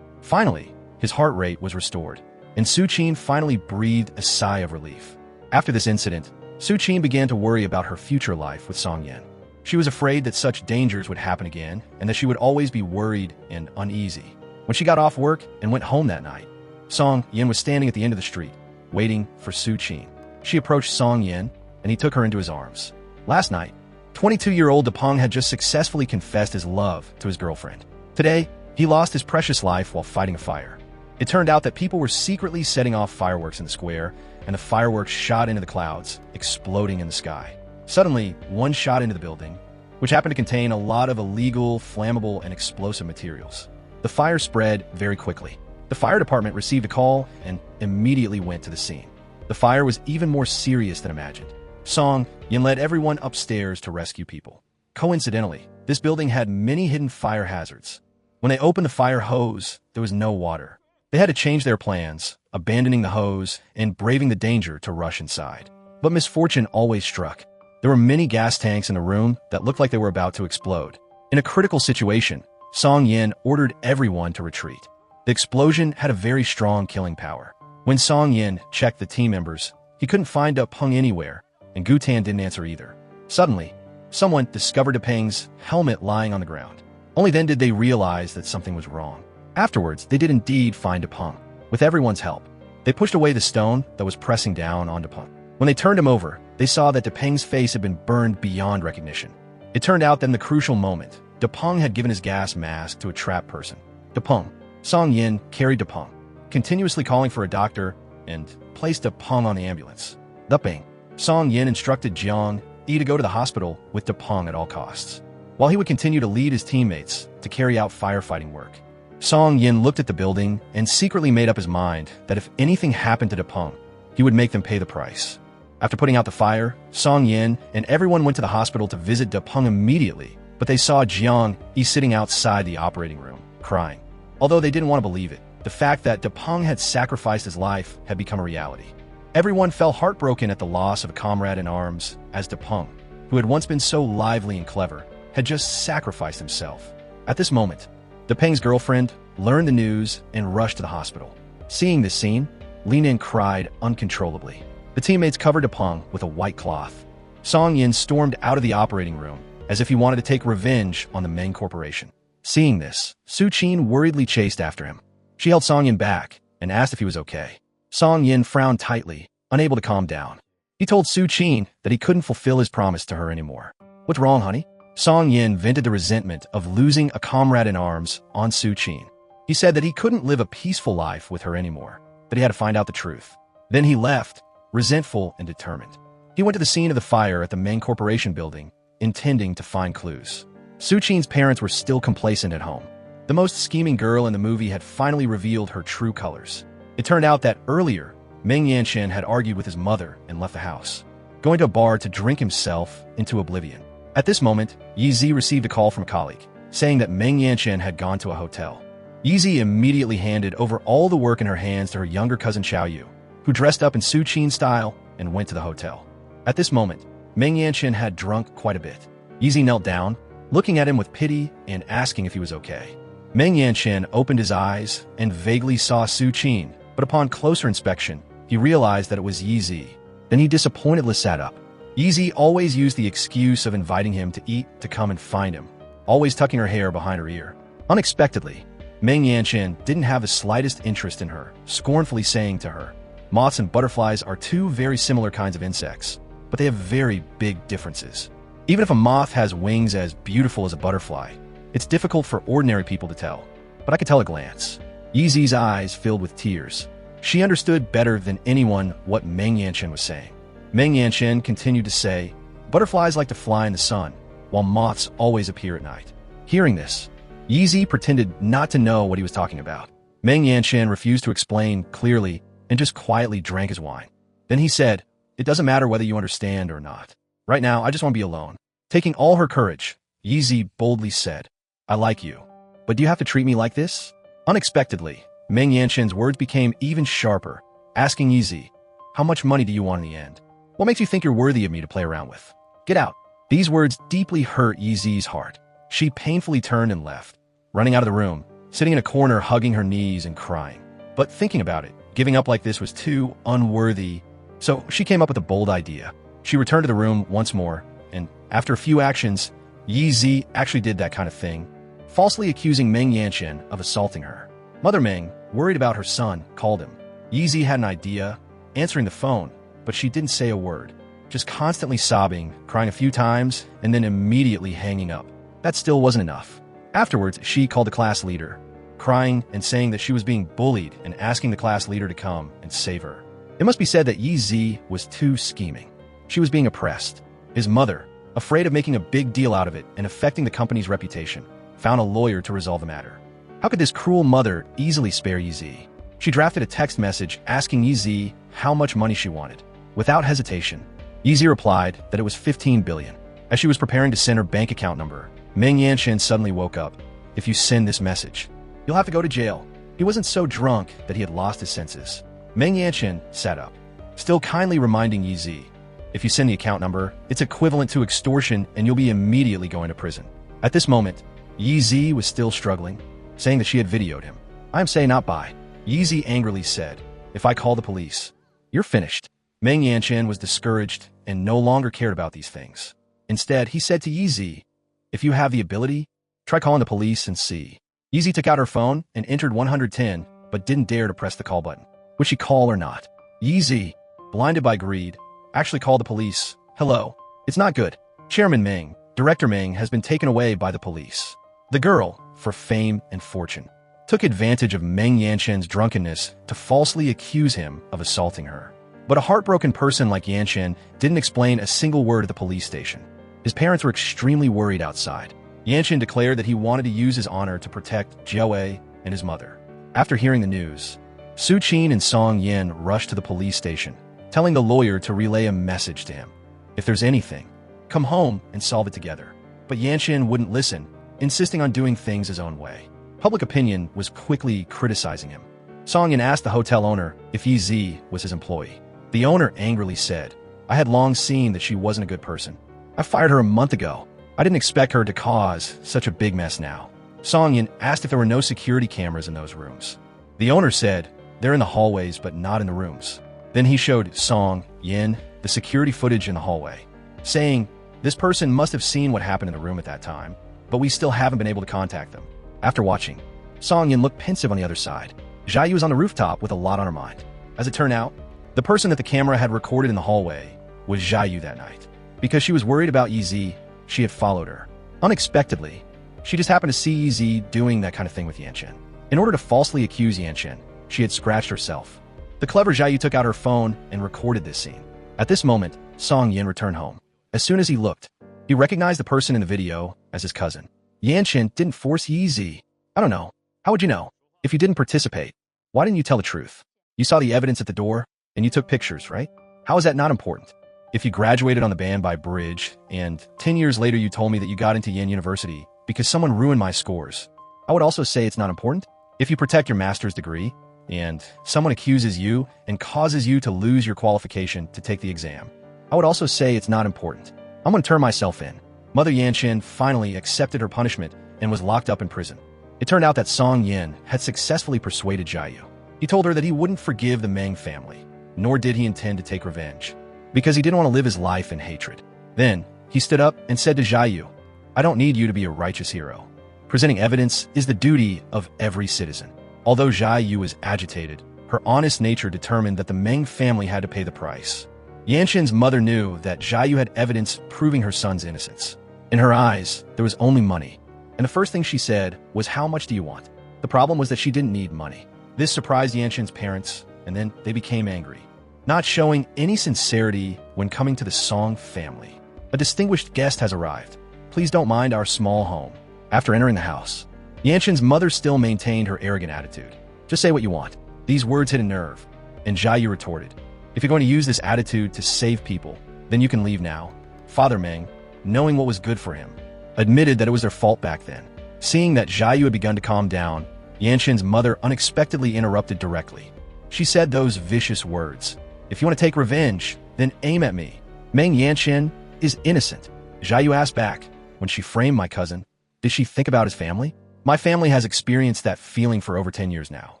Finally, his heart rate was restored, and Suchin finally breathed a sigh of relief. After this incident, Suchin began to worry about her future life with Song Yin. She was afraid that such dangers would happen again, and that she would always be worried and uneasy. When she got off work and went home that night, Song Yin was standing at the end of the street, waiting for Suchin. She approached Song Yin, and he took her into his arms. Last night, 22-year-old Depong had just successfully confessed his love to his girlfriend. Today, he lost his precious life while fighting a fire. It turned out that people were secretly setting off fireworks in the square, and the fireworks shot into the clouds, exploding in the sky. Suddenly, one shot into the building, which happened to contain a lot of illegal, flammable, and explosive materials. The fire spread very quickly. The fire department received a call and immediately went to the scene. The fire was even more serious than imagined. Song Yin led everyone upstairs to rescue people. Coincidentally, this building had many hidden fire hazards. When they opened the fire hose, there was no water. They had to change their plans, abandoning the hose and braving the danger to rush inside. But misfortune always struck. There were many gas tanks in the room that looked like they were about to explode. In a critical situation, Song Yin ordered everyone to retreat. The explosion had a very strong killing power. When Song Yin checked the team members, he couldn't find Peng anywhere, and Gu Tan didn't answer either. Suddenly, someone discovered Peng's helmet lying on the ground. Only then did they realize that something was wrong. Afterwards, they did indeed find Peng. With everyone's help, they pushed away the stone that was pressing down onto Peng. When they turned him over, they saw that Peng's face had been burned beyond recognition. It turned out that in the crucial moment, Peng had given his gas mask to a trapped person. Peng. Song Yin carried Peng, continuously calling for a doctor, and placed Peng on the ambulance. Peng. Song Yin instructed Jiang Yi to go to the hospital with Peng at all costs, while he would continue to lead his teammates to carry out firefighting work. Song Yin looked at the building and secretly made up his mind that if anything happened to Peng, he would make them pay the price. After putting out the fire, Song Yin and everyone went to the hospital to visit Peng immediately, but they saw Jiang Yi sitting outside the operating room, crying. Although they didn't want to believe it, the fact that Peng had sacrificed his life had become a reality. Everyone fell heartbroken at the loss of a comrade in arms, as Peng, who had once been so lively and clever, had just sacrificed himself. At this moment, Peng's girlfriend learned the news and rushed to the hospital. Seeing this scene, Li Nin cried uncontrollably. The teammates covered Peng with a white cloth. Song Yin stormed out of the operating room as if he wanted to take revenge on the Meng Corporation. Seeing this, Su Qin worriedly chased after him. She held Song Yin back and asked if he was okay. Song Yin frowned tightly, unable to calm down. He told Su Qin that he couldn't fulfill his promise to her anymore. "What's wrong, honey?" Song Yin vented the resentment of losing a comrade in arms on Su Qin. He said that he couldn't live a peaceful life with her anymore, that he had to find out the truth. Then he left, resentful and determined. He went to the scene of the fire at the Meng Corporation building, intending to find clues. Su Qin's parents were still complacent at home. The most scheming girl in the movie had finally revealed her true colors. It turned out that earlier, Meng Yanchen had argued with his mother and left the house, going to a bar to drink himself into oblivion. At this moment, Yi Zi received a call from a colleague, saying that Meng Yanchen had gone to a hotel. Yi Zi immediately handed over all the work in her hands to her younger cousin Xiao Yu, who dressed up in Su Qin style and went to the hotel. At this moment, Meng Yanchen had drunk quite a bit. Yi Zi knelt down, looking at him with pity and asking if he was okay. Meng Yanchen opened his eyes and vaguely saw Su Qin, but upon closer inspection, he realized that it was Yi Zi. Then he disappointedly sat up. Yi Zi always used the excuse of inviting him to eat to come and find him, always tucking her hair behind her ear. Unexpectedly, Meng Yanchen didn't have the slightest interest in her, scornfully saying to her, "Moths and butterflies are two very similar kinds of insects, but they have very big differences. Even if a moth has wings as beautiful as a butterfly, it's difficult for ordinary people to tell, but I could tell at a glance." Yi Zi's eyes filled with tears. She understood better than anyone what Meng Yanchen was saying. Meng Yanchen continued to say, "Butterflies like to fly in the sun, while moths always appear at night." Hearing this, Yi Zi pretended not to know what he was talking about. Meng Yanchen refused to explain clearly and just quietly drank his wine. Then he said, "It doesn't matter whether you understand or not. Right now, I just want to be alone." Taking all her courage, Yi Zi boldly said, "I like you, but do you have to treat me like this?" Unexpectedly, Meng Yanchen's words became even sharper, asking Yi Zi, "How much money do you want in the end? What makes you think you're worthy of me to play around with? Get out." These words deeply hurt Yi Zi's heart. She painfully turned and left, running out of the room, sitting in a corner hugging her knees and crying. But thinking about it, giving up like this was too unworthy, so she came up with a bold idea. She returned to the room once more, and after a few actions, Yi Zi actually did that kind of thing, falsely accusing Meng Yanchen of assaulting her. Mother Meng, worried about her son, called him. Yi Zi had an idea, answering the phone, but she didn't say a word, just constantly sobbing, crying a few times, and then immediately hanging up. That still wasn't enough. Afterwards, she called the class leader, crying and saying that she was being bullied and asking the class leader to come and save her. It must be said that Yi Zi was too scheming. She was being oppressed. His mother, afraid of making a big deal out of it and affecting the company's reputation, found a lawyer to resolve the matter. How could this cruel mother easily spare Yi Zi? She drafted a text message asking Yi Zi how much money she wanted. Without hesitation, Yi Zi replied that it was 15 billion. As she was preparing to send her bank account number, Meng Yanchen suddenly woke up, if you send this message. You'll have to go to jail. He wasn't so drunk that he had lost his senses. Meng Yanchen sat up, still kindly reminding Yi Zi, if you send the account number, it's equivalent to extortion and you'll be immediately going to prison. At this moment, Yi Zi was still struggling, saying that she had videoed him. I'm saying not by. Yi Zi angrily said, if I call the police, you're finished. Meng Yanchen was discouraged and no longer cared about these things. Instead, he said to Yi Zi, if you have the ability, try calling the police and see. Yi Zi took out her phone and entered 110, but didn't dare to press the call button. Would she call or not? Yi Zi, blinded by greed, actually called the police. Hello. It's not good. Chairman Meng, Director Meng has been taken away by the police. The girl, for fame and fortune, took advantage of Meng Yanchen's drunkenness to falsely accuse him of assaulting her. But a heartbroken person like Yanchen didn't explain a single word at the police station. His parents were extremely worried outside. Yanchen declared that he wanted to use his honor to protect Jiawei and his mother. After hearing the news, Su Qin and Song Yin rushed to the police station, telling the lawyer to relay a message to him. If there's anything, come home and solve it together. But Yanchen wouldn't listen, insisting on doing things his own way. Public opinion was quickly criticizing him. Song Yin asked the hotel owner if Yi Zi was his employee. The owner angrily said, I had long seen that she wasn't a good person. I fired her a month ago. I didn't expect her to cause such a big mess now. Song Yin asked if there were no security cameras in those rooms. The owner said, they're in the hallways but not in the rooms. Then he showed Song Yin the security footage in the hallway, saying, this person must have seen what happened in the room at that time, but we still haven't been able to contact them. After watching, Song Yin looked pensive on the other side. Jiayu was on the rooftop with a lot on her mind. As it turned out, the person that the camera had recorded in the hallway was Jiayu that night. Because she was worried about Yi Zi, she had followed her. Unexpectedly, she just happened to see Yi Zi doing that kind of thing with Yanchen. In order to falsely accuse Yanchen, she had scratched herself. The clever Jiayu took out her phone and recorded this scene. At this moment, Song Yin returned home. As soon as he looked, he recognized the person in the video as his cousin. Yanchen didn't force Yi Zi. I don't know. How would you know? If you didn't participate, why didn't you tell the truth? You saw the evidence at the door, and you took pictures, right? How is that not important? If you graduated on the band by bridge, and 10 years later you told me that you got into Yen University because someone ruined my scores, I would also say it's not important. If you protect your master's degree, and someone accuses you and causes you to lose your qualification to take the exam, I would also say it's not important. I'm going to turn myself in. Mother Yanchen finally accepted her punishment and was locked up in prison. It turned out that Song Yin had successfully persuaded Jiayu. He told her that he wouldn't forgive the Meng family, nor did he intend to take revenge, because he didn't want to live his life in hatred. Then, he stood up and said to Jiayu, I don't need you to be a righteous hero. Presenting evidence is the duty of every citizen. Although Jiayu was agitated, her honest nature determined that the Meng family had to pay the price. Yanchen's mother knew that Jiayu had evidence proving her son's innocence. In her eyes, there was only money, and the first thing she said was, how much do you want? The problem was that she didn't need money. This surprised Yanchen's parents, and then they became angry, not showing any sincerity when coming to the Song family. A distinguished guest has arrived. Please don't mind our small home. After entering the house, Yanchen's mother still maintained her arrogant attitude. Just say what you want. These words hit a nerve, and Jiayu retorted, if you're going to use this attitude to save people, then you can leave now. Father Meng, knowing what was good for him, admitted that it was their fault back then. Seeing that Jiayu had begun to calm down, Yanchen's mother unexpectedly interrupted directly. She said those vicious words, if you want to take revenge, then aim at me. Meng Yanchen is innocent. Jiayu asked back, when she framed my cousin, did she think about his family? My family has experienced that feeling for over 10 years now.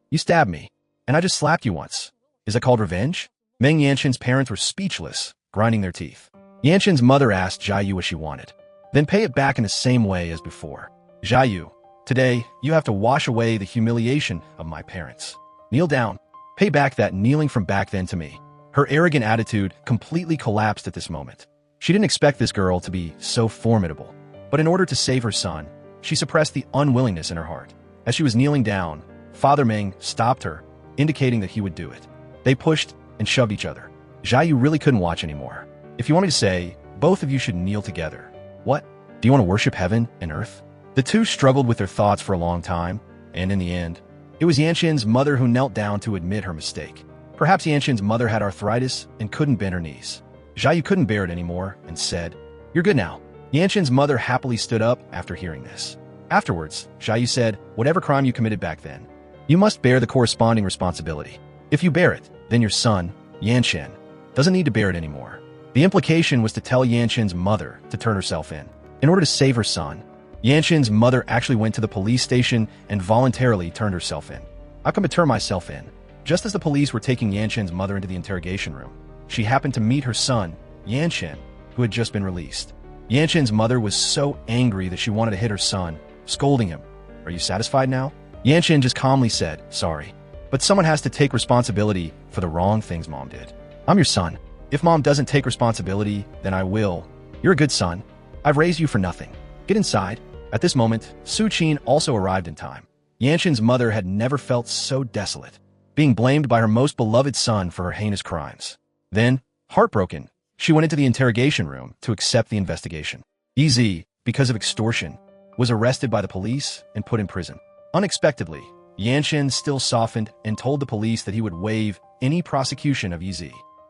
You stabbed me, and I just slapped you once. Is that called revenge? Meng Yanchen's parents were speechless, grinding their teeth. Yanchen's mother asked Jiayu what she wanted. Then pay it back in the same way as before. Jiayu, today, you have to wash away the humiliation of my parents. Kneel down. Pay back that kneeling from back then to me. Her arrogant attitude completely collapsed at this moment. She didn't expect this girl to be so formidable. But in order to save her son, she suppressed the unwillingness in her heart. As she was kneeling down, Father Meng stopped her, indicating that he would do it. They pushed and shoved each other. Jiayu really couldn't watch anymore. If you want me to say, both of you should kneel together. What? Do you want to worship heaven and earth? The two struggled with their thoughts for a long time, and in the end, it was Yanchen's mother who knelt down to admit her mistake. Perhaps Yanchen's mother had arthritis and couldn't bend her knees. Jiayu couldn't bear it anymore and said, you're good now. Yanchen's mother happily stood up after hearing this. Afterwards, Xiaoyu said, whatever crime you committed back then, you must bear the corresponding responsibility. If you bear it, then your son, Yanchen, doesn't need to bear it anymore. The implication was to tell Yanchen's mother to turn herself in. In order to save her son, Yanchen's mother actually went to the police station and voluntarily turned herself in. I've come to turn myself in. Just as the police were taking Yanchen's mother into the interrogation room, she happened to meet her son, Yanchen, who had just been released. Yanchen's mother was so angry that she wanted to hit her son, scolding him. Are you satisfied now? Yanchen just calmly said, sorry. But someone has to take responsibility for the wrong things Mom did. I'm your son. If Mom doesn't take responsibility, then I will. You're a good son. I've raised you for nothing. Get inside. At this moment, Su Qin also arrived in time. Yanchen's mother had never felt so desolate, being blamed by her most beloved son for her heinous crimes. Then, heartbroken, she went into the interrogation room to accept the investigation. Ez, because of extortion, was arrested by the police and put in prison. Unexpectedly, Yanchen still softened and told the police that he would waive any prosecution of Ez.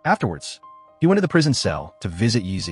Afterwards, he went to the prison cell to visit Ez.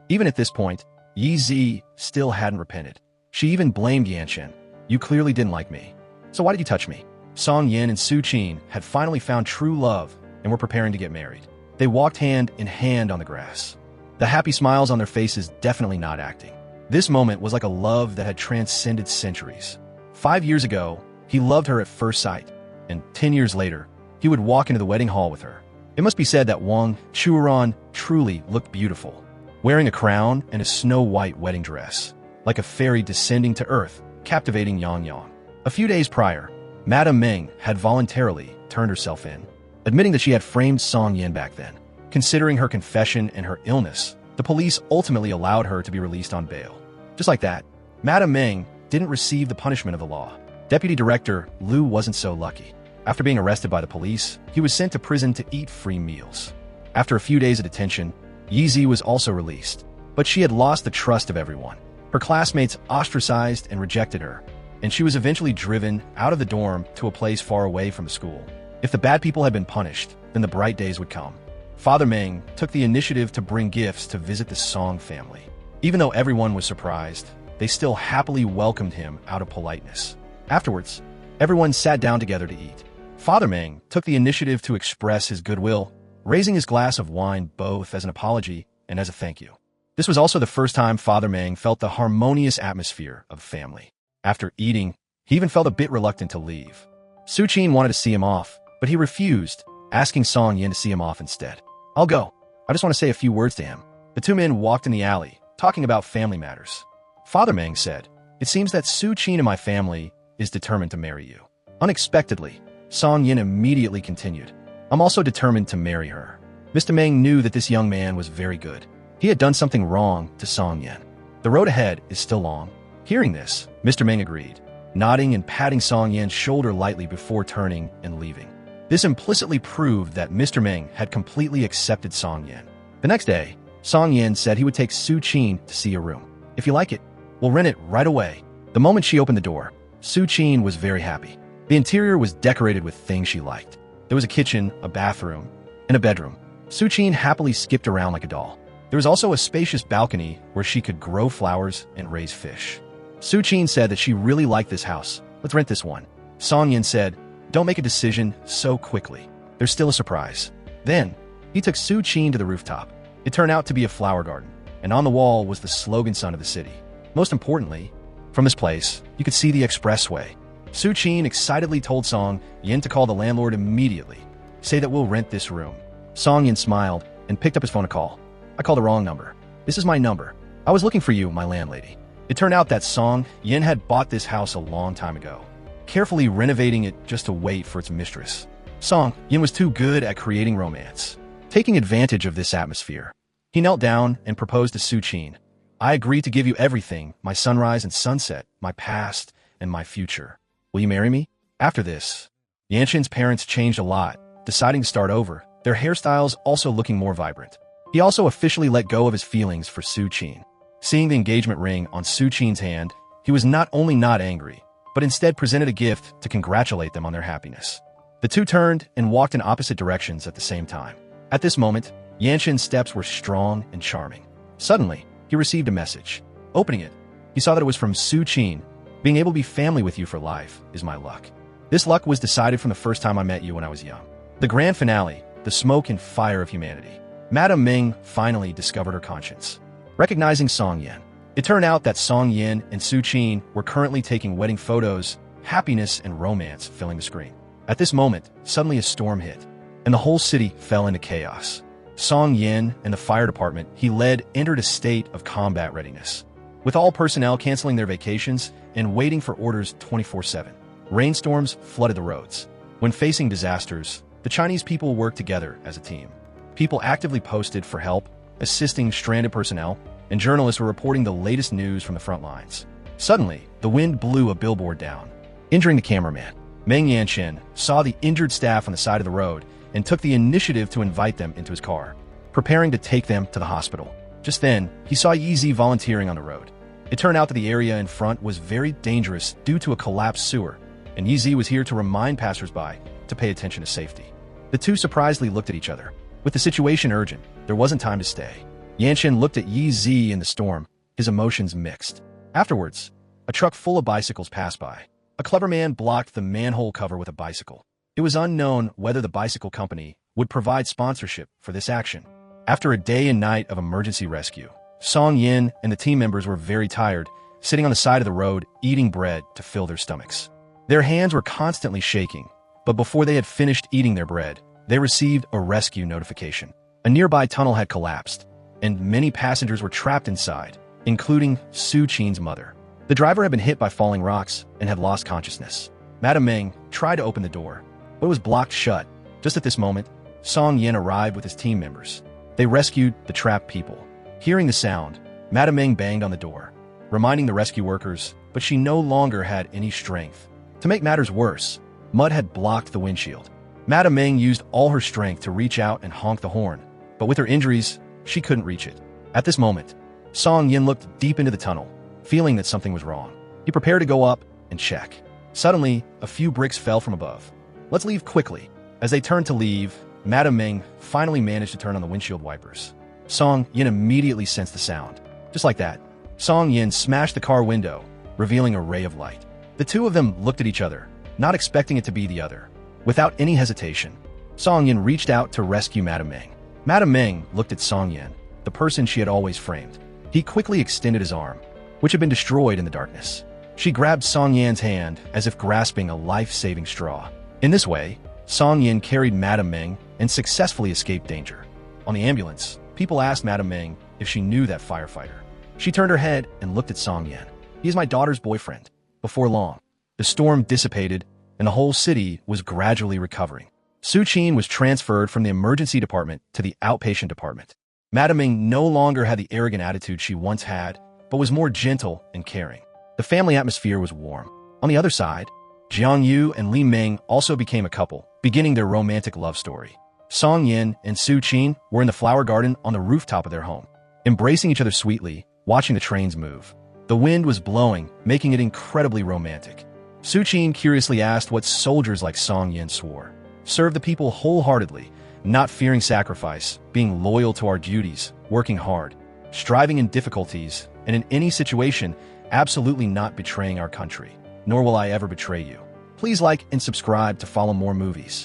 Even at this point, Ez still hadn't repented. She even blamed Yanchen. You clearly didn't like me. So why did you touch me? Song Yin and Su Qin had finally found true love and were preparing to get married. They walked hand in hand on the grass. The happy smiles on their faces definitely not acting. This moment was like a love that had transcended centuries. 5 years ago, he loved her at first sight, and 10 years later, he would walk into the wedding hall with her. It must be said that Wang Churan truly looked beautiful, wearing a crown and a snow-white wedding dress, like a fairy descending to earth, captivating Yang Yang. A few days prior, Madame Meng had voluntarily turned herself in, admitting that she had framed Song Yin back then. Considering her confession and her illness, the police ultimately allowed her to be released on bail. Just like that, Madame Meng didn't receive the punishment of the law. Deputy Director Liu wasn't so lucky. After being arrested by the police, he was sent to prison to eat free meals. After a few days of detention, Yizi was also released, but she had lost the trust of everyone. Her classmates ostracized and rejected her, and she was eventually driven out of the dorm to a place far away from the school. If the bad people had been punished, then the bright days would come. Father Meng took the initiative to bring gifts to visit the Song family. Even though everyone was surprised, they still happily welcomed him out of politeness. Afterwards, everyone sat down together to eat. Father Meng took the initiative to express his goodwill, raising his glass of wine both as an apology and as a thank you. This was also the first time Father Meng felt the harmonious atmosphere of family. After eating, he even felt a bit reluctant to leave. Su Qin wanted to see him off, but he refused, asking Song Yin to see him off instead. I'll go. I just want to say a few words to him. The two men walked in the alley, talking about family matters. Father Meng said, it seems that Su Qin and my family is determined to marry you. Unexpectedly, Song Yin immediately continued, I'm also determined to marry her. Mr. Meng knew that this young man was very good. He had done something wrong to Song Yin. The road ahead is still long. Hearing this, Mr. Meng agreed, nodding and patting Song Yin's shoulder lightly before turning and leaving. This implicitly proved that Mr. Meng had completely accepted Song Yin. The next day, Song Yin said he would take Su Qin to see a room. If you like it, we'll rent it right away. The moment she opened the door, Su Qin was very happy. The interior was decorated with things she liked. There was a kitchen, a bathroom, and a bedroom. Su Qin happily skipped around like a doll. There was also a spacious balcony where she could grow flowers and raise fish. Su Qin said that she really liked this house. Let's rent this one. Song Yin said, don't make a decision so quickly. There's still a surprise. Then, he took Su Qin to the rooftop. It turned out to be a flower garden, and on the wall was the slogan sign of the city. Most importantly, from this place, you could see the expressway. Su Qin excitedly told Song Yin to call the landlord immediately. Say that we'll rent this room. Song Yin smiled and picked up his phone to call. I called the wrong number. This is my number. I was looking for you, my landlady. It turned out that Song Yin had bought this house a long time ago, carefully renovating it just to wait for its mistress. Song Yin was too good at creating romance. Taking advantage of this atmosphere, he knelt down and proposed to Su Qin. I agree to give you everything, my sunrise and sunset, my past and my future. Will you marry me? After this, Yanchen's parents changed a lot, deciding to start over, their hairstyles also looking more vibrant. He also officially let go of his feelings for Su Qin. Seeing the engagement ring on Su Qin's hand, he was not only not angry, but instead presented a gift to congratulate them on their happiness. The two turned and walked in opposite directions at the same time. At this moment, Yanchen's steps were strong and charming. Suddenly, he received a message. Opening it, he saw that it was from Su Qin. Being able to be family with you for life is my luck. This luck was decided from the first time I met you when I was young. The grand finale, the smoke and fire of humanity. Madame Ming finally discovered her conscience. Recognizing Song Yin. It turned out that Song Yin and Su Qin were currently taking wedding photos, happiness and romance filling the screen. At this moment, suddenly a storm hit, and the whole city fell into chaos. Song Yin and the fire department he led entered a state of combat readiness, with all personnel canceling their vacations and waiting for orders 24/7. Rainstorms flooded the roads. When facing disasters, the Chinese people worked together as a team. People actively posted for help, assisting stranded personnel, and journalists were reporting the latest news from the front lines. Suddenly, the wind blew a billboard down, injuring the cameraman. Meng Yanchen saw the injured staff on the side of the road and took the initiative to invite them into his car, preparing to take them to the hospital. Just then, he saw Yi Zi volunteering on the road. It turned out that the area in front was very dangerous due to a collapsed sewer, and Yi Zi was here to remind passersby to pay attention to safety. The two surprisingly looked at each other. With the situation urgent, there wasn't time to stay. Yanchen looked at Yi Zi in the storm, his emotions mixed. Afterwards, a truck full of bicycles passed by. A clever man blocked the manhole cover with a bicycle. It was unknown whether the bicycle company would provide sponsorship for this action. After a day and night of emergency rescue, Song Yin and the team members were very tired, sitting on the side of the road, eating bread to fill their stomachs. Their hands were constantly shaking, but before they had finished eating their bread, they received a rescue notification. A nearby tunnel had collapsed, and many passengers were trapped inside, including Su Qin's mother. The driver had been hit by falling rocks and had lost consciousness. Madame Meng tried to open the door, but it was blocked shut. Just at this moment, Song Yin arrived with his team members. They rescued the trapped people. Hearing the sound, Madame Meng banged on the door, reminding the rescue workers, but she no longer had any strength. To make matters worse, mud had blocked the windshield. Madame Meng used all her strength to reach out and honk the horn, but with her injuries, she couldn't reach it. At this moment, Song Yin looked deep into the tunnel, feeling that something was wrong. He prepared to go up and check. Suddenly, a few bricks fell from above. Let's leave quickly. As they turned to leave, Madame Meng finally managed to turn on the windshield wipers. Song Yin immediately sensed the sound. Just like that, Song Yin smashed the car window, revealing a ray of light. The two of them looked at each other, not expecting it to be the other. Without any hesitation, Song Yin reached out to rescue Madame Meng. Madame Meng looked at Song Yin, the person she had always framed. He quickly extended his arm, which had been destroyed in the darkness. She grabbed Song Yin's hand as if grasping a life-saving straw. In this way, Song Yin carried Madame Meng and successfully escaped danger. On the ambulance, people asked Madame Meng if she knew that firefighter. She turned her head and looked at Song Yin. He is my daughter's boyfriend. Before long, the storm dissipated and the whole city was gradually recovering. Su Qin was transferred from the emergency department to the outpatient department. Madame Ming no longer had the arrogant attitude she once had, but was more gentle and caring. The family atmosphere was warm. On the other side, Jiang Yu and Li Ming also became a couple, beginning their romantic love story. Song Yin and Su Qin were in the flower garden on the rooftop of their home, embracing each other sweetly, watching the trains move. The wind was blowing, making it incredibly romantic. Su Qin curiously asked what soldiers like Song Yin swore. Serve the people wholeheartedly, not fearing sacrifice, being loyal to our duties, working hard, striving in difficulties, and in any situation, absolutely not betraying our country. Nor will I ever betray you. Please like and subscribe to follow more movies.